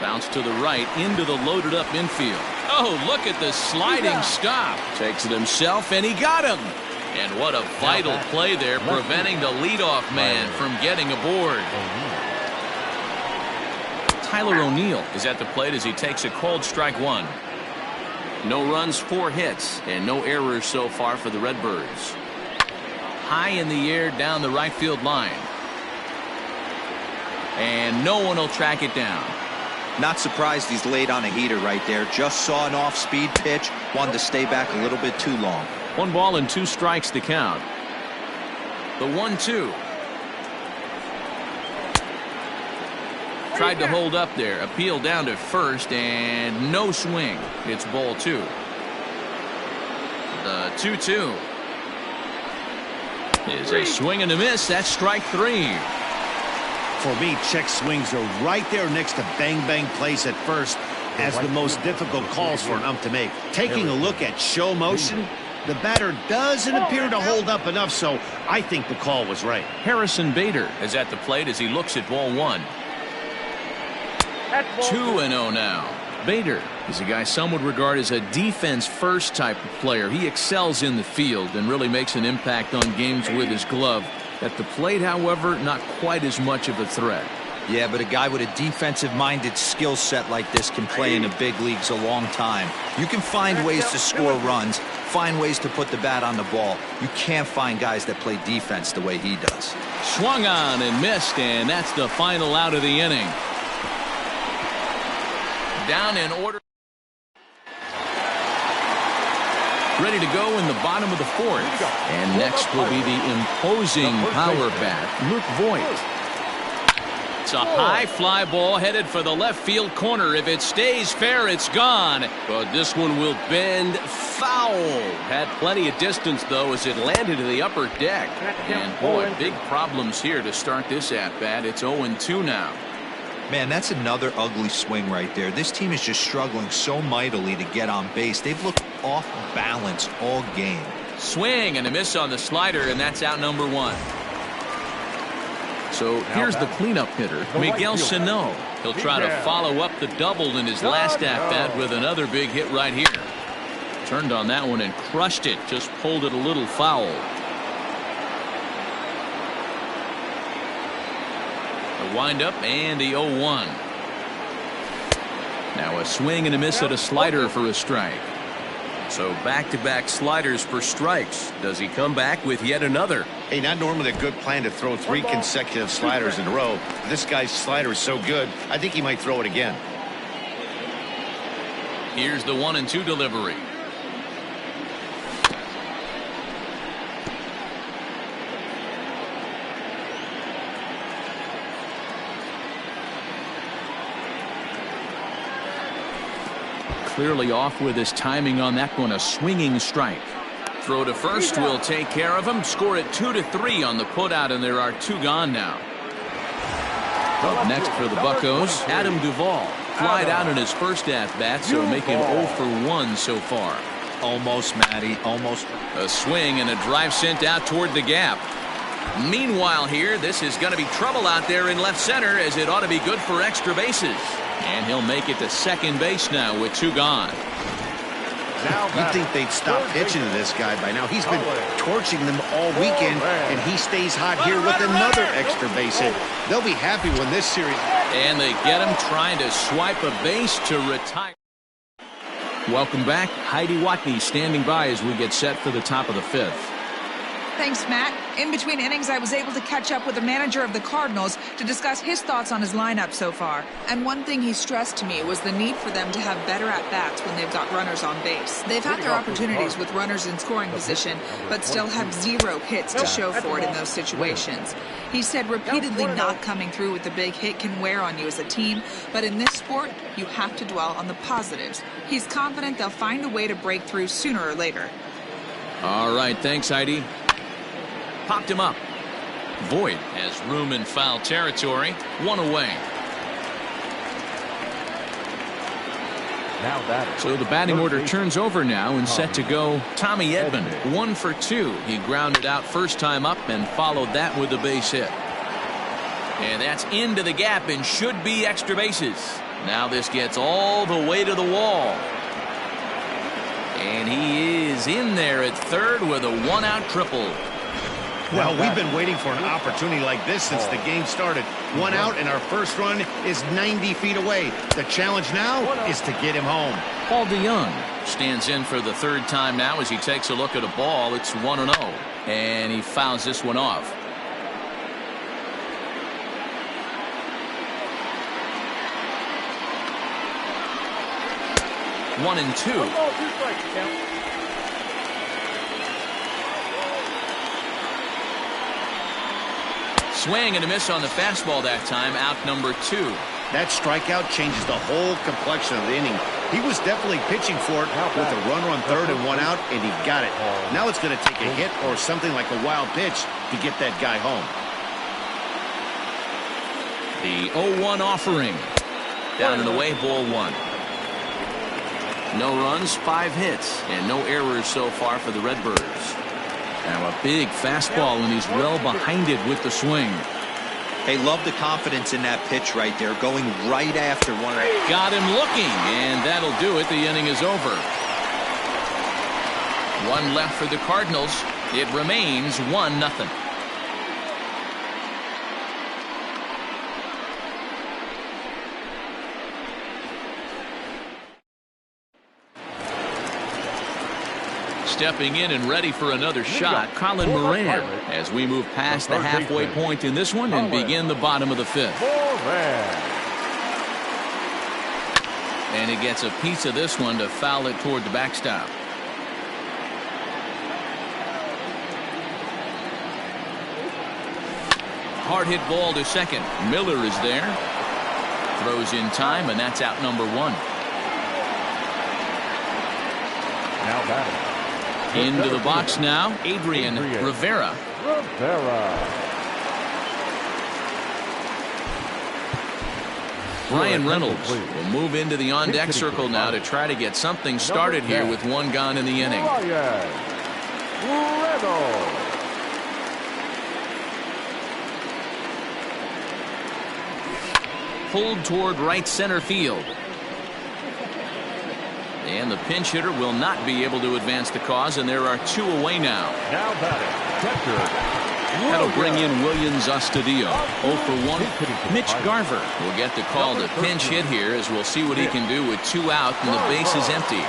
[SPEAKER 1] Bounce to the right into the loaded up infield. Oh, look at the sliding stop. Takes it himself, and he got him. And what a vital play there, preventing the leadoff man from getting aboard. Tyler O'Neill is at the plate as he takes a called strike 1. No runs, 4 hits, and no errors so far for the Redbirds. High in the air down the right field line. And no one will track it down.
[SPEAKER 3] Not surprised he's laid on a heater right there. Just saw an off-speed pitch. Wanted to stay back a little bit too long.
[SPEAKER 1] 1 ball and 2 strikes to count. The 1-2. Tried to hold up there. Appeal down to first, and no swing. It's ball 2. The 2-2 is a swing and a miss. That's strike 3.
[SPEAKER 2] For me, check swings are right there next to bang plays at first as the most difficult calls for an ump to make. Taking a look at show motion, the batter doesn't appear to hold up enough, so I think the call was right.
[SPEAKER 1] Harrison Bader is at the plate as he looks at ball 1. 2-0 now. Bader is a guy some would regard as a defense-first type of player. He excels in the field and really makes an impact on games with his glove. At the plate, however, not quite as much of a threat.
[SPEAKER 3] Yeah, but a guy with a defensive-minded skill set like this can play in the big leagues a long time. You can find ways to score runs, find ways to put the bat on the ball. You can't find guys that play defense the way he does.
[SPEAKER 1] Swung on and missed, and that's the final out of the inning. Down in order. Ready to go in the bottom of the 4th. And next will be the imposing power bat, Luke Voigt. It's a high fly ball headed for the left field corner. If it stays fair, it's gone. But this one will bend foul. Had plenty of distance, though, as it landed in the upper deck. And, boy, big problems here to start this at-bat. It's 0-2 now.
[SPEAKER 3] Man, that's another ugly swing right there. This team is just struggling so mightily to get on base. They've looked off balance all game.
[SPEAKER 1] Swing and a miss on the slider, and that's out number 1. So here's the cleanup hitter, Miguel Sano. He'll try to follow up the double in his last at-bat with another big hit right here. Turned on that one and crushed it. Just pulled it a little foul. The windup and the 0-1. Now a swing and a miss at a slider for a strike. So back-to-back sliders for strikes. Does he come back with yet another?
[SPEAKER 2] Hey, not normally a good plan to throw 3 consecutive sliders in a row. This guy's slider is so good, I think he might throw it again.
[SPEAKER 1] Here's the 1-2 delivery. Clearly off with his timing on that one. A swinging strike. Throw to first will take care of him. Score it 2-3 on the putout, and there are 2 gone now. Up next for the Buccos, Adam Duvall. Flied out in his first at-bat, so make him 0 for 1 so far.
[SPEAKER 3] Almost, Matty, almost.
[SPEAKER 1] A swing and a drive sent out toward the gap. Meanwhile here, this is going to be trouble out there in left center, as it ought to be good for extra bases. And he'll make it to second base now with 2 gone.
[SPEAKER 2] You'd think they'd stop pitching to this guy by now. He's been torching them all weekend, and he stays hot here with another extra base hit. They'll be happy when this series...
[SPEAKER 1] And they get him trying to swipe a base to retire. Welcome back. Heidi Watney standing by as we get set for the top of the 5th.
[SPEAKER 6] Thanks, Matt. In between innings, I was able to catch up with the manager of the Cardinals to discuss his thoughts on his lineup so far. And one thing he stressed to me was the need for them to have better at-bats when they've got runners on base. They've had their opportunities with runners in scoring position, but still have 0 hits to show for it in those situations. He said repeatedly not coming through with the big hit can wear on you as a team, but in this sport, you have to dwell on the positives. He's confident they'll find a way to break through sooner or later.
[SPEAKER 1] All right, thanks, Heidi. Popped him up. Voit has room in foul territory. 1 away.
[SPEAKER 4] Now batter.
[SPEAKER 1] So the batting order turns over now and set to go. Tommy Edman, 1 for 2. He grounded out first time up and followed that with a base hit. And that's into the gap and should be extra bases. Now this gets all the way to the wall. And he is in there at third with a 1-out triple.
[SPEAKER 2] Well, we've been waiting for an opportunity like this since the game started. 1 out, and our first run is 90 feet away. The challenge now is to get him home.
[SPEAKER 1] Paul DeYoung stands in for the 3rd time now as he takes a look at a ball. It's 1-0, and he fouls this one off. One and 2. Swing and a miss on the fastball that time. Out number 2.
[SPEAKER 2] That strikeout changes the whole complexion of the inning. He was definitely pitching for it with a runner on third and 1 out, and he got it. Now it's going to take a hit or something like a wild pitch to get that guy home.
[SPEAKER 1] The 0-1 offering. Down and away, ball 1. No runs, 5 hits, and no errors so far for the Redbirds. Now a big fastball, and he's well behind it with the swing.
[SPEAKER 3] Hey, love the confidence in that pitch right there, going right after one.
[SPEAKER 1] Got him looking, and that'll do it. The inning is over. 1 left for the Cardinals. It remains 1-0. Stepping in and ready for another shot, Colin Moran, as we move past the halfway point in this one and begin the bottom of the 5th. And he gets a piece of this one to foul it toward the backstop. Hard hit ball to second. Miller is there. Throws in time, and that's out number 1.
[SPEAKER 4] Now batting.
[SPEAKER 1] Into the box now, Adrian Rivera. Brian Reynolds will move into the on-deck circle now to try to get something started here with 1 gone in the inning. Pulled toward right center field. And the pinch hitter will not be able to advance the cause, and there are 2 away now.
[SPEAKER 4] Now batting, catcher.
[SPEAKER 1] That'll bring in Williams Astudillo. 0 for 1. Mitch Garver will get the call to pinch hit here, as we'll see what he can do with 2 out and the base is empty.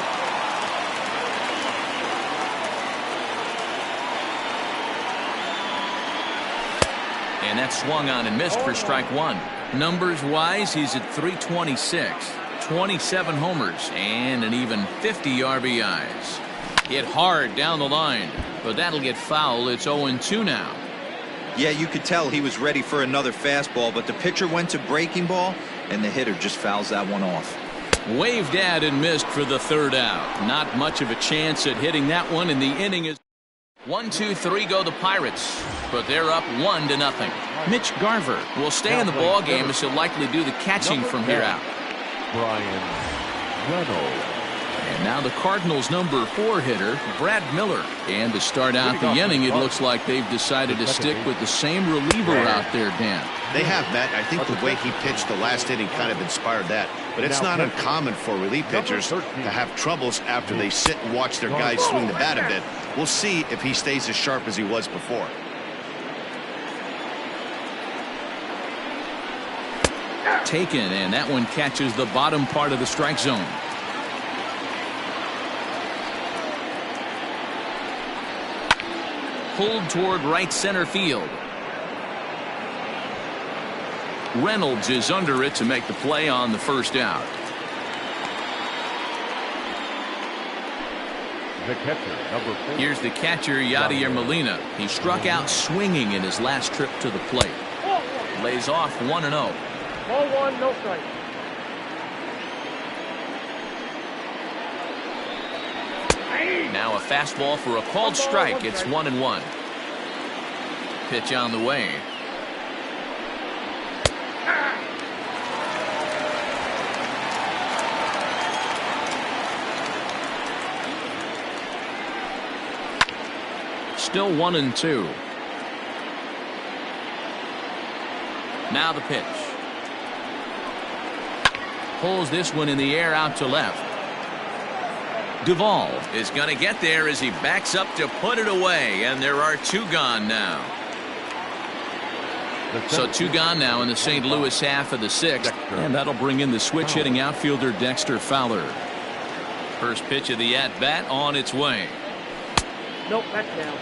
[SPEAKER 1] And that swung on and missed for strike 1. Numbers wise, he's at 326. 27 homers and an even 50 RBIs. Hit hard down the line, but that'll get foul. It's 0-2 now.
[SPEAKER 3] Yeah, you could tell he was ready for another fastball, but the pitcher went to breaking ball, and the hitter just fouls that one off.
[SPEAKER 1] Waved at and missed for the 3rd out. Not much of a chance at hitting that one, and the inning is 1-2-3 go the Pirates, but they're up 1-0. Mitch Garver will stay in the ball game, as he'll likely do the catching from here out.
[SPEAKER 4] Brian Reynolds.
[SPEAKER 1] And now the Cardinals' number 4 hitter, Brad Miller. And to start out the inning, it looks like they've decided to stick with the same reliever out there, Dan.
[SPEAKER 2] They have, Matt. I think the way he pitched the last inning kind of inspired that. But it's not uncommon for relief pitchers to have troubles after they sit and watch their guys swing the bat a bit. We'll see if he stays as sharp as he was before.
[SPEAKER 1] Taken, and that one catches the bottom part of the strike zone. Pulled toward right center field. Reynolds is under it to make the play on the first out.
[SPEAKER 4] The catcher, number 4.
[SPEAKER 1] Here's the catcher, Yadier Molina. He struck out swinging in his last trip to the plate. Lays off 1-0.
[SPEAKER 7] Ball 1, no strike.
[SPEAKER 1] Now a fastball for a called strike. It's 1-1. Pitch on the way. Still 1-2. Now the pitch. Pulls this one in the air out to left. Duvall is going to get there as he backs up to put it away, and there are 2 gone now. So 2 gone now in the St. Louis half of the 6th, and that'll bring in the switch hitting outfielder Dexter Fowler. First pitch of the at-bat on its way.
[SPEAKER 7] Nope, that's down.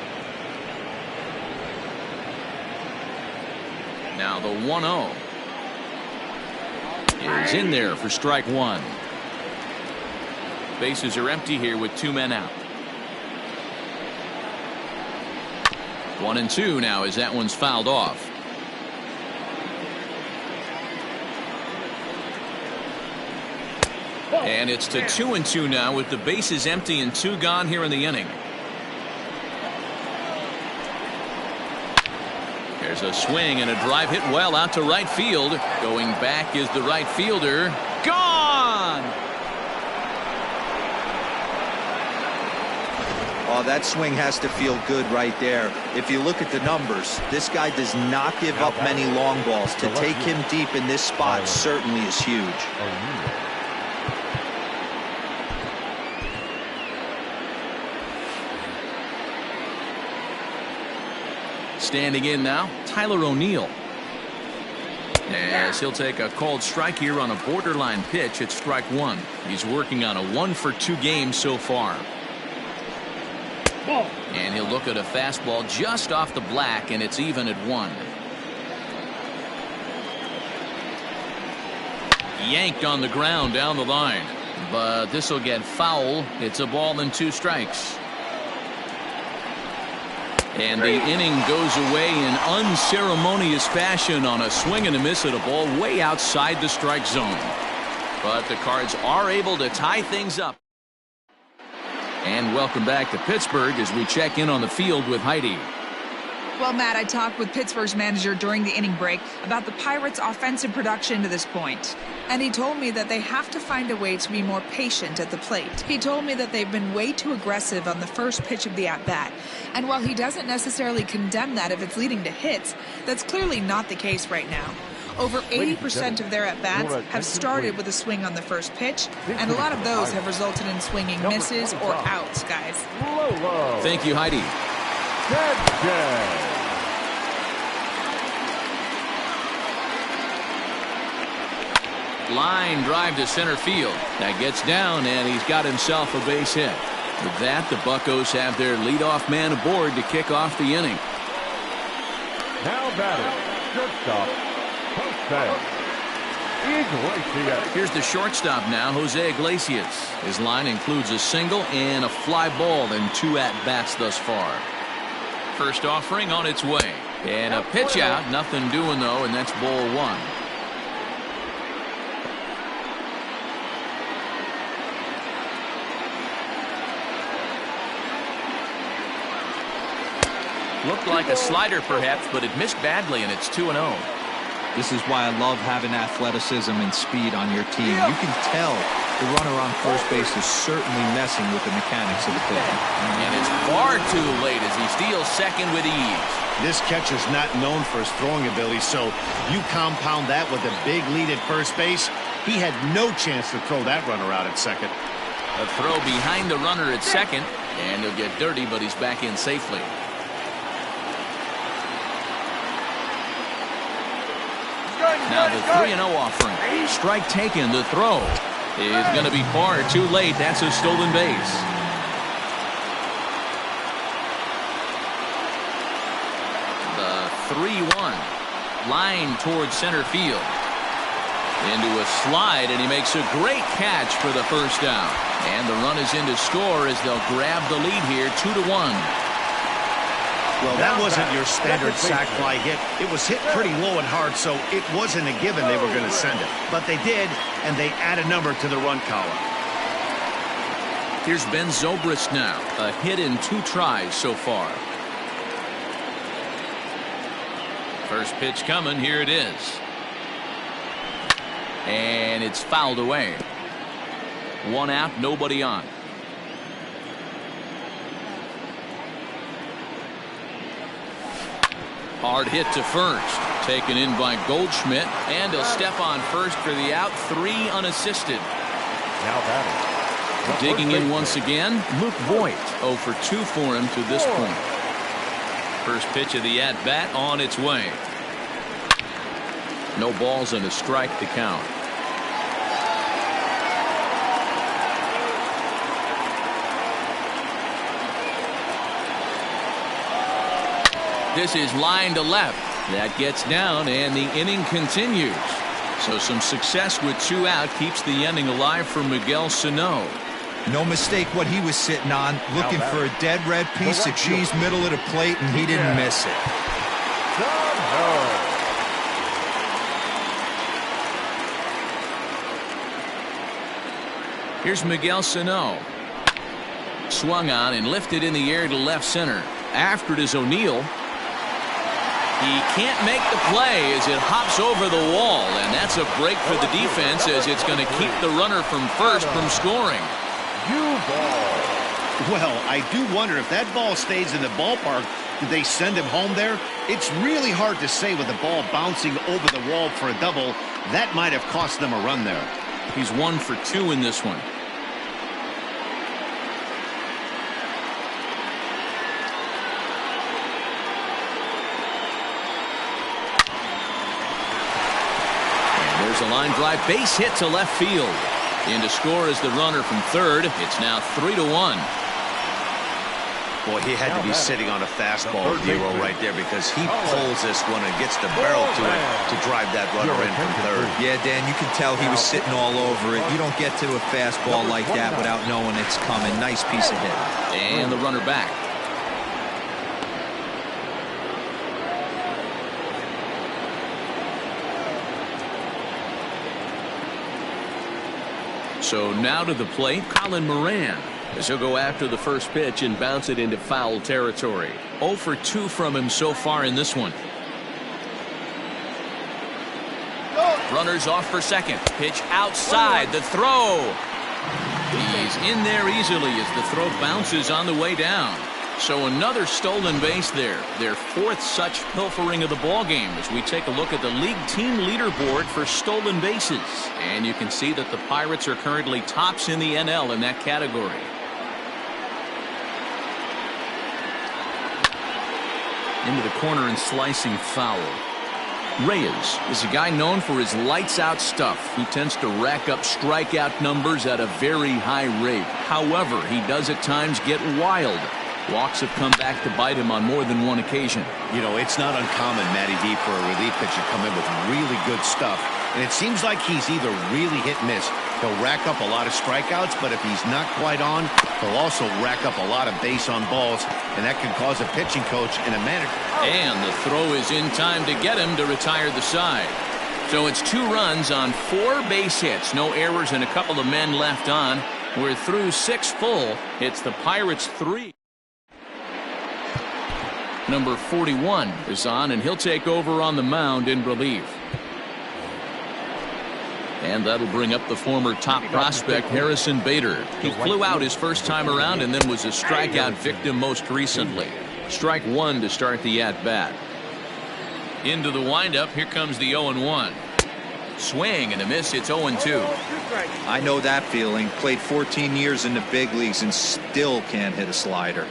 [SPEAKER 1] Now the 1-0 is in there for strike 1. Bases are empty here with 2 men out. 1-2 now as that one's fouled off. And it's to 2-2 now with the bases empty and 2 gone here in the inning. There's a swing and a drive hit well out to right field. Going back is the right fielder. Gone!
[SPEAKER 3] Oh, that swing has to feel good right there. If you look at the numbers, this guy does not give up many long balls. To take him deep in this spot certainly is huge.
[SPEAKER 1] Standing in now, Tyler O'Neill. As he'll take a called strike here on a borderline pitch at strike 1. He's working on a 1-for-2 game so far. And he'll look at a fastball just off the black, and it's even at 1. Yanked on the ground down the line. But this will get foul. It's a ball and 2 strikes. And the inning goes away in unceremonious fashion on a swing and a miss at a ball way outside the strike zone. But the Cards are able to tie things up. And welcome back to Pittsburgh as we check in on the field with Heidi.
[SPEAKER 6] Well, Matt, I talked with Pittsburgh's manager during the inning break about the Pirates' offensive production to this point. And he told me that they have to find a way to be more patient at the plate. He told me that they've been way too aggressive on the first pitch of the at-bat. And while he doesn't necessarily condemn that if it's leading to hits, that's clearly not the case right now. Over 80% of their at-bats have started with a swing on the first pitch, and a lot of those have resulted in swinging misses or outs, guys.
[SPEAKER 1] Thank you, Heidi. Line drive to center field. That gets down, and he's got himself a base hit. With that, the Buccos have their leadoff man aboard to kick off the inning.
[SPEAKER 4] Now batting, shortstop, Iglesias.
[SPEAKER 1] Here's the shortstop now, Jose Iglesias. His line includes a single and a fly ball in 2 at-bats thus far. First offering on its way. And a pitch out. Nothing doing, though, and that's ball 1. Looked like a slider, perhaps, but it missed badly, and it's 2-0.
[SPEAKER 3] This is why I love having athleticism and speed on your team. You can tell the runner on first base is certainly messing with the mechanics of the play.
[SPEAKER 1] And it's far too late as he steals second with ease.
[SPEAKER 2] This catcher's not known for his throwing ability, so you compound that with a big lead at first base. He had no chance to throw that runner out at second.
[SPEAKER 1] A throw behind the runner at second, and he'll get dirty, but he's back in safely. Now the 3-0 offering. Strike taken. The throw is going to be far too late. That's a stolen base. The 3-1. Line towards center field. Into a slide, and he makes a great catch for the first down. And the run is in to score as they'll grab the lead here, 2-1.
[SPEAKER 2] Well, that wasn't your standard sac fly hit. It was hit pretty low and hard, so it wasn't a given they were going to send it. But they did, and they add a number to the run column.
[SPEAKER 1] Here's Ben Zobrist now. A hit in 2 tries so far. First pitch coming. Here it is. And it's fouled away. 1 out, nobody on. Hard hit to first. Taken in by Goldschmidt. And he'll step on first for the out. 3 unassisted.
[SPEAKER 4] Now batting.
[SPEAKER 1] Digging in once again, Luke Voigt. 0 for 2 for him to this point. First pitch of the at-bat on its way. No balls and a strike to count. This is line to left. That gets down, and the inning continues. So some success with 2 out keeps the inning alive for Miguel Sano.
[SPEAKER 3] No mistake what he was sitting on, looking for a dead red piece of cheese middle of the plate, and he didn't miss it.
[SPEAKER 1] Here's Miguel Sano. Swung on and lifted in the air to left center. After it is O'Neill. He can't make the play as it hops over the wall, and that's a break for the defense as it's going to keep the runner from first from scoring.
[SPEAKER 2] Well, I do wonder if that ball stays in the ballpark, did they send him home there? It's really hard to say with the ball bouncing over the wall for a double. That might have cost them a run there.
[SPEAKER 1] He's 1 for 2 in this one. A line drive base hit to left field. In to score is the runner from third. It's now 3-1.
[SPEAKER 2] Boy, he had to be sitting on a fastball, Dero, right there, because he pulls this one and gets the barrel to it to drive that runner in from third.
[SPEAKER 3] Yeah, Dan, you can tell he was sitting all over it. You don't get to a fastball like that without knowing it's coming. Nice piece of hit.
[SPEAKER 1] And the runner back. So now to the plate, Colin Moran, as he'll go after the first pitch and bounce it into foul territory. 0 for 2 from him so far in this one. Runners off for second. Pitch outside. The throw. He's in there easily as the throw bounces on the way down. So another stolen base there. Their 4th such pilfering of the ball game as we take a look at the league team leaderboard for stolen bases. And you can see that the Pirates are currently tops in the NL in that category. Into the corner and slicing foul. Reyes is a guy known for his lights-out stuff who tends to rack up strikeout numbers at a very high rate. However, he does at times get wild. Walks have come back to bite him on more than one occasion.
[SPEAKER 2] You know, it's not uncommon, Matty D, for a relief pitcher to come in with really good stuff. And it seems like he's either really hit and miss. He'll rack up a lot of strikeouts, but if he's not quite on, he'll also rack up a lot of base on balls, and that can cause a pitching coach and a manager.
[SPEAKER 1] And the throw is in time to get him to retire the side. So it's 2 runs on 4 base hits. No errors and a couple of men left on. We're through 6 full. It's the Pirates 3. Number 41 is on, and he'll take over on the mound in relief. And that'll bring up the former top prospect Harrison Bader. He flew out his first time around and then was a strikeout victim most recently. Strike one to start the at-bat. Into the windup, here comes the 0-1. Swing and a miss, it's 0-2.
[SPEAKER 3] I know that feeling. Played 14 years in the big leagues and still can't hit a slider.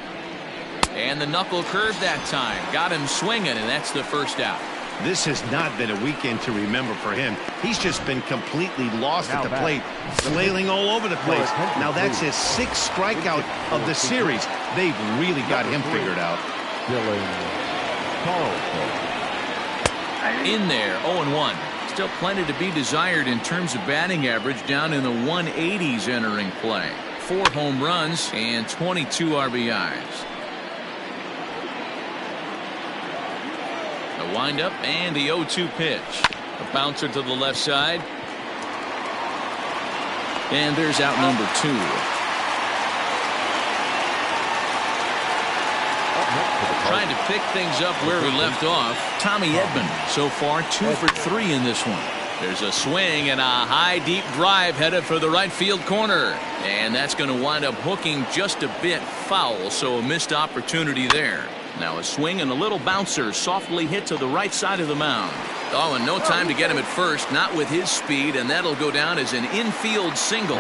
[SPEAKER 1] And the knuckle curve that time. Got him swinging, and that's the first out.
[SPEAKER 2] This has not been a weekend to remember for him. He's just been completely lost at the plate, flailing all over the place. Now that's his 6th strikeout of the series. They've really got him figured out.
[SPEAKER 1] In there, 0-1. Still plenty to be desired in terms of batting average, down in the 180s entering play. 4 home runs and 22 RBIs. The windup and the 0-2 pitch. A bouncer to the left side. And there's out number 2. Trying to pick things up where we left off. Tommy Edman so far 2 for 3 in this one. There's a swing and a high deep drive headed for the right field corner. And that's going to wind up hooking just a bit foul, so a missed opportunity there. Now a swing and a little bouncer softly hit to the right side of the mound. Oh, and no time to get him at first, not with his speed, and that'll go down as an infield single.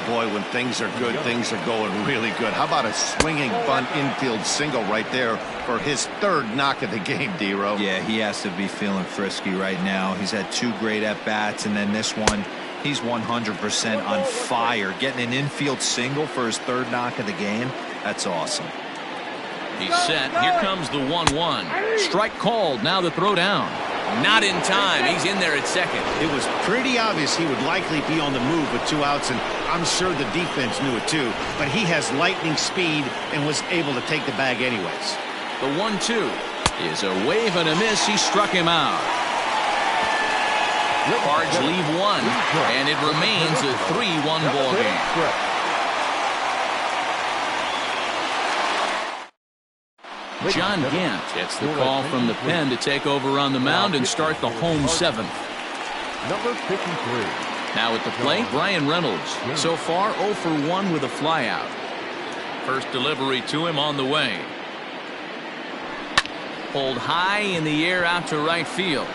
[SPEAKER 2] Boy, when things are good, things are going really good. How about a swinging bunt infield single right there for his 3rd knock of the game, D-Row?
[SPEAKER 3] Yeah, he has to be feeling frisky right now. He's had 2 great at-bats, and then this one, he's 100% on fire. Getting an infield single for his 3rd knock of the game, that's awesome.
[SPEAKER 1] He's set. Here comes the 1-1. Strike called. Now the throw down. Not in time. He's in there at second.
[SPEAKER 2] It was pretty obvious he would likely be on the move with 2 outs, and I'm sure the defense knew it too. But he has lightning speed and was able to take the bag anyways.
[SPEAKER 1] The 1-2 is a wave and a miss. He struck him out. Cards leave 1, and it remains a 3-1 ball game. John Gant gets the call from the pen to take over on the mound and start the home 7th.
[SPEAKER 4] Number 53.
[SPEAKER 1] Now at the plate, Brian Reynolds. So far 0 for 1 with a flyout. First delivery to him on the way. Pulled high in the air out to right field.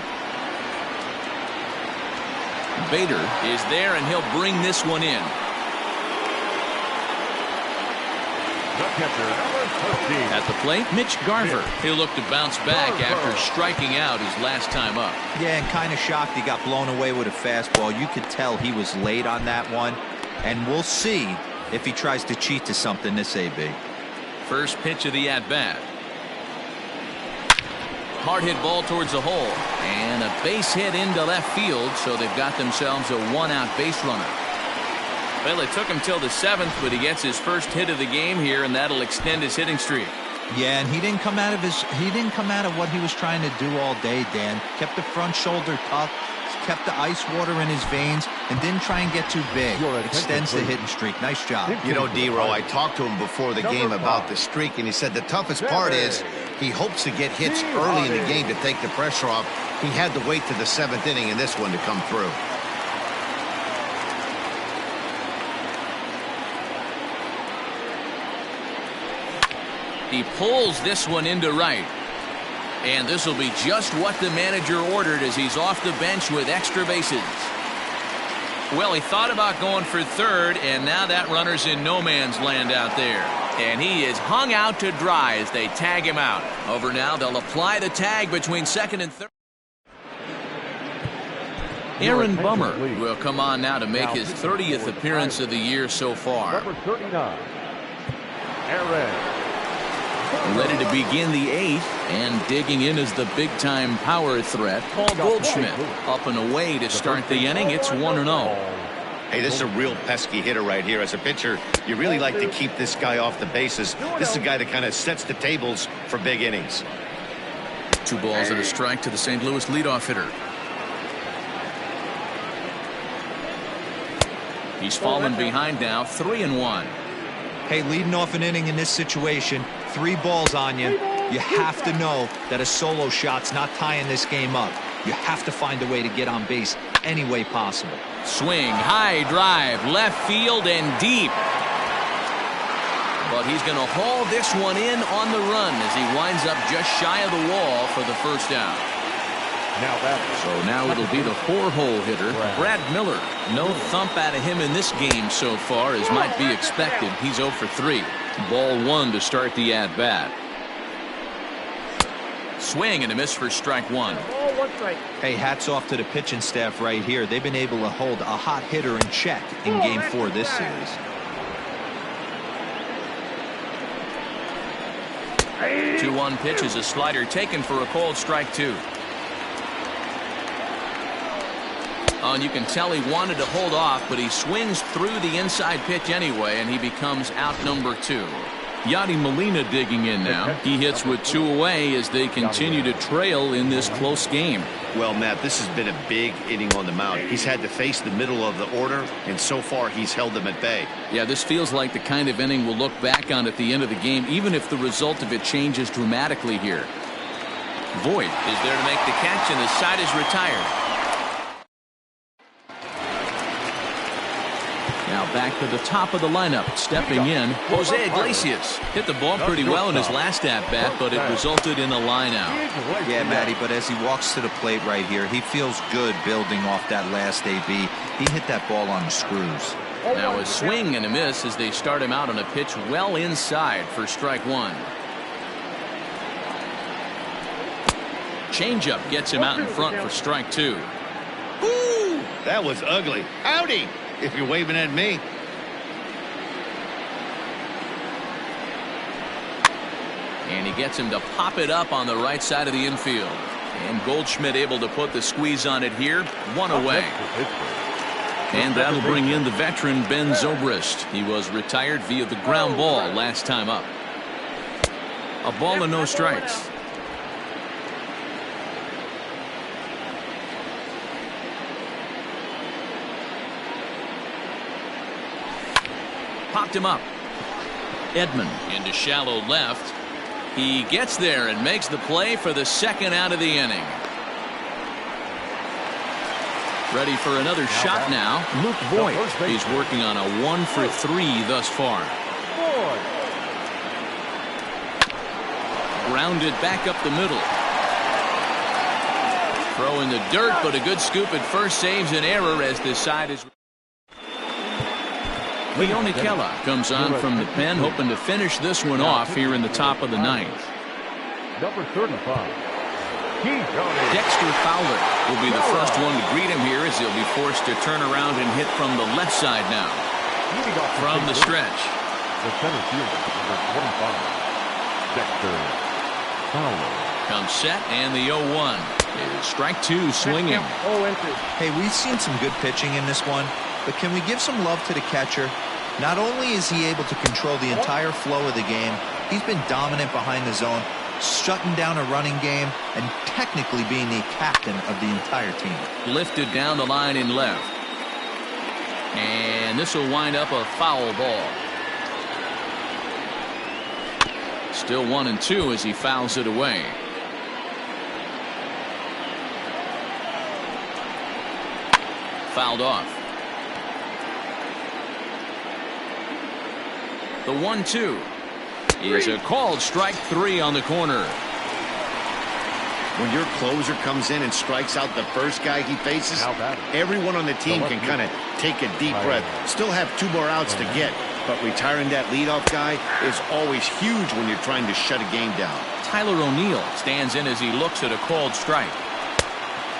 [SPEAKER 1] Bader is there, and he'll bring this one in. At the plate, Mitch Garver. He'll look to bounce back after striking out his last time up.
[SPEAKER 3] Yeah, and kind of shocked he got blown away with a fastball. You could tell he was late on that one, and we'll see if he tries to cheat to something this AB.
[SPEAKER 1] First pitch of the at-bat. Hard hit ball towards the hole, and a base hit into left field, so they've got themselves a 1-out base runner. Well, it took him till the 7th, but he gets his first hit of the game here, and that'll extend his hitting streak.
[SPEAKER 3] Yeah, and he didn't come out of what he was trying to do all day, Dan. Kept the front shoulder tucked, kept the ice water in his veins, and didn't try and get too big. Extends the hitting streak. Nice job.
[SPEAKER 2] You know, D-Row, I talked to him before the game about the streak, and he said the toughest part is he hopes to get hits early in the game to take the pressure off. He had to wait to the 7th inning in this one to come through.
[SPEAKER 1] He pulls this one into right. And this will be just what the manager ordered as he's off the bench with extra bases. Well, he thought about going for 3rd, and now that runner's in no man's land out there. And he is hung out to dry as they tag him out. Over now, they'll apply the tag between 2nd and 3rd. Aaron Bummer will come on now to make his 30th appearance of the year so far.
[SPEAKER 4] Number 39. Aaron.
[SPEAKER 1] Ready to begin the 8th, and digging in as the big-time power threat, Paul Goldschmidt. Up and away to start the inning. It's 1-0.
[SPEAKER 2] Hey, this is a real pesky hitter right here. As a pitcher, you really like to keep this guy off the bases. This is a guy that kind of sets the tables for big innings.
[SPEAKER 1] 2 balls and a strike to the St. Louis leadoff hitter. He's fallen behind now, 3-1.
[SPEAKER 3] Hey, leading off an inning in this situation, 3 balls on you. You have to know that a solo shot's not tying this game up. You have to find a way to get on base any way possible.
[SPEAKER 1] Swing, high drive, left field and deep. But he's going to haul this one in on the run as he winds up just shy of the wall for the first out. So now it'll be the 4-hole hitter, Brad Miller. No thump out of him in this game so far, as might be expected. He's 0 for 3. Ball 1 to start the at-bat. Swing and a miss for strike 1.
[SPEAKER 7] Ball 1 strike.
[SPEAKER 3] Hey, hats off to the pitching staff right here. They've been able to hold a hot hitter in check in Game 4 this series.
[SPEAKER 1] 2-1 pitch is a slider taken for a called strike 2. Oh, and you can tell he wanted to hold off, but he swings through the inside pitch anyway, and he becomes out number 2. Yadi Molina digging in now. He hits with 2 away as they continue to trail in this close game.
[SPEAKER 2] Well, Matt, this has been a big inning on the mound. He's had to face the middle of the order, and so far he's held them at bay.
[SPEAKER 1] Yeah, this feels like the kind of inning we'll look back on at the end of the game, even if the result of it changes dramatically here. Voit is there to make the catch, and the side is retired. Now back to the top of the lineup. Stepping in, Jose Iglesias. Hit the ball pretty well in his last at-bat, but it resulted in a line-out.
[SPEAKER 3] Yeah, Matty, but as he walks to the plate right here, he feels good building off that last AB. He hit that ball on the screws.
[SPEAKER 1] Now a swing and a miss as they start him out on a pitch well inside for strike 1. Changeup gets him out in front for strike 2.
[SPEAKER 2] Ooh, that was ugly. Howdy, if you're waving at me.
[SPEAKER 1] And he gets him to pop it up on the right side of the infield. And Goldschmidt able to put the squeeze on it here. 1 away. And that'll bring in the veteran Ben Zobrist. He was retired via the ground ball last time up. A ball and no strikes. Popped him up. Edman into shallow left. He gets there and makes the play for the second out of the inning. Ready for another shot now. Luke Voit. He's working on a 1 for 3 thus far. Grounded back up the middle. Throw in the dirt, but a good scoop at first saves an error as this side is. Moncada comes on from the pen, hoping to finish this one off here in the top of the 9th.
[SPEAKER 4] Number 35.
[SPEAKER 1] Dexter Fowler will be the first one to greet him here as he'll be forced to turn around and hit from the left side now. From the stretch.
[SPEAKER 4] The center fielder, number 25. Dexter Fowler.
[SPEAKER 1] Comes set, and the 0-1 is strike 2 swinging.
[SPEAKER 3] Hey, we've seen some good pitching in this one, but can we give some love to the catcher? Not only is he able to control the entire flow of the game, he's been dominant behind the zone, shutting down a running game, and technically being the captain of the entire team.
[SPEAKER 1] Lifted down the line in left. And this will wind up a foul ball. Still 1-2 as he fouls it away. Fouled off. The 1-2 is a called strike 3 on the corner.
[SPEAKER 2] When your closer comes in and strikes out the first guy he faces, everyone on the team can kind of take a deep breath. Still have 2 more outs to get, but retiring that leadoff guy is always huge when you're trying to shut a game down.
[SPEAKER 1] Tyler O'Neill stands in as he looks at a called strike.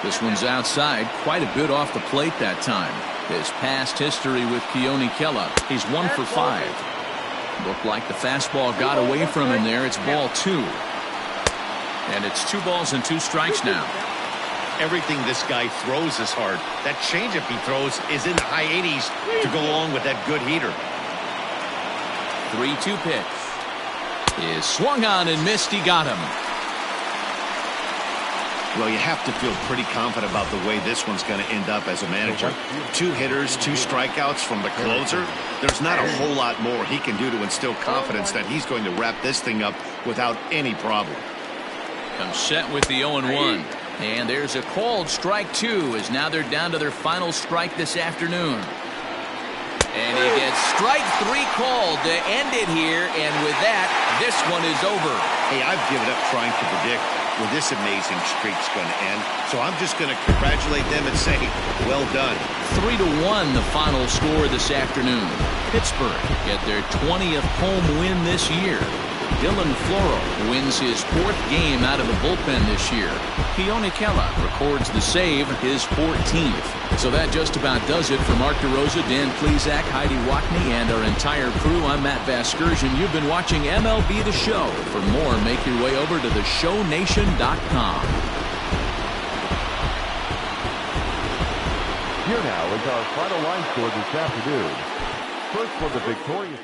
[SPEAKER 1] This one's outside, quite a bit off the plate that time. His past history with Moncada, he's 1 for 5. Looked like the fastball got away from him there. It's ball 2. And it's 2 balls and 2 strikes now.
[SPEAKER 2] Everything this guy throws is hard. That changeup he throws is in the high 80s to go along with that good heater.
[SPEAKER 1] 3-2 pitch is swung on and missed. He got him.
[SPEAKER 2] Well, you have to feel pretty confident about the way this one's going to end up as a manager. 2 hitters, 2 strikeouts from the closer. There's not a whole lot more he can do to instill confidence that he's going to wrap this thing up without any problem.
[SPEAKER 1] Comes set with the 0-1. And there's a called strike 2 as now they're down to their final strike this afternoon. And he gets strike 3 called to end it here. And with that, this one is over.
[SPEAKER 2] Hey, I've given up trying to predict where this amazing streak's going to end. So I'm just going to congratulate them and say, well done.
[SPEAKER 1] 3-1 the final score this afternoon. Pittsburgh get their 20th home win this year. Dylan Floro wins his 4th game out of the bullpen this year. Keone Kela records the save, his 14th. So that just about does it for Mark DeRosa, Dan Plesac, Heidi Wackney, and our entire crew. I'm Matt Vasgersian. You've been watching MLB The Show. For more, make your way over to theshownation.com.
[SPEAKER 4] Here now is our final line score this afternoon. First for the victorious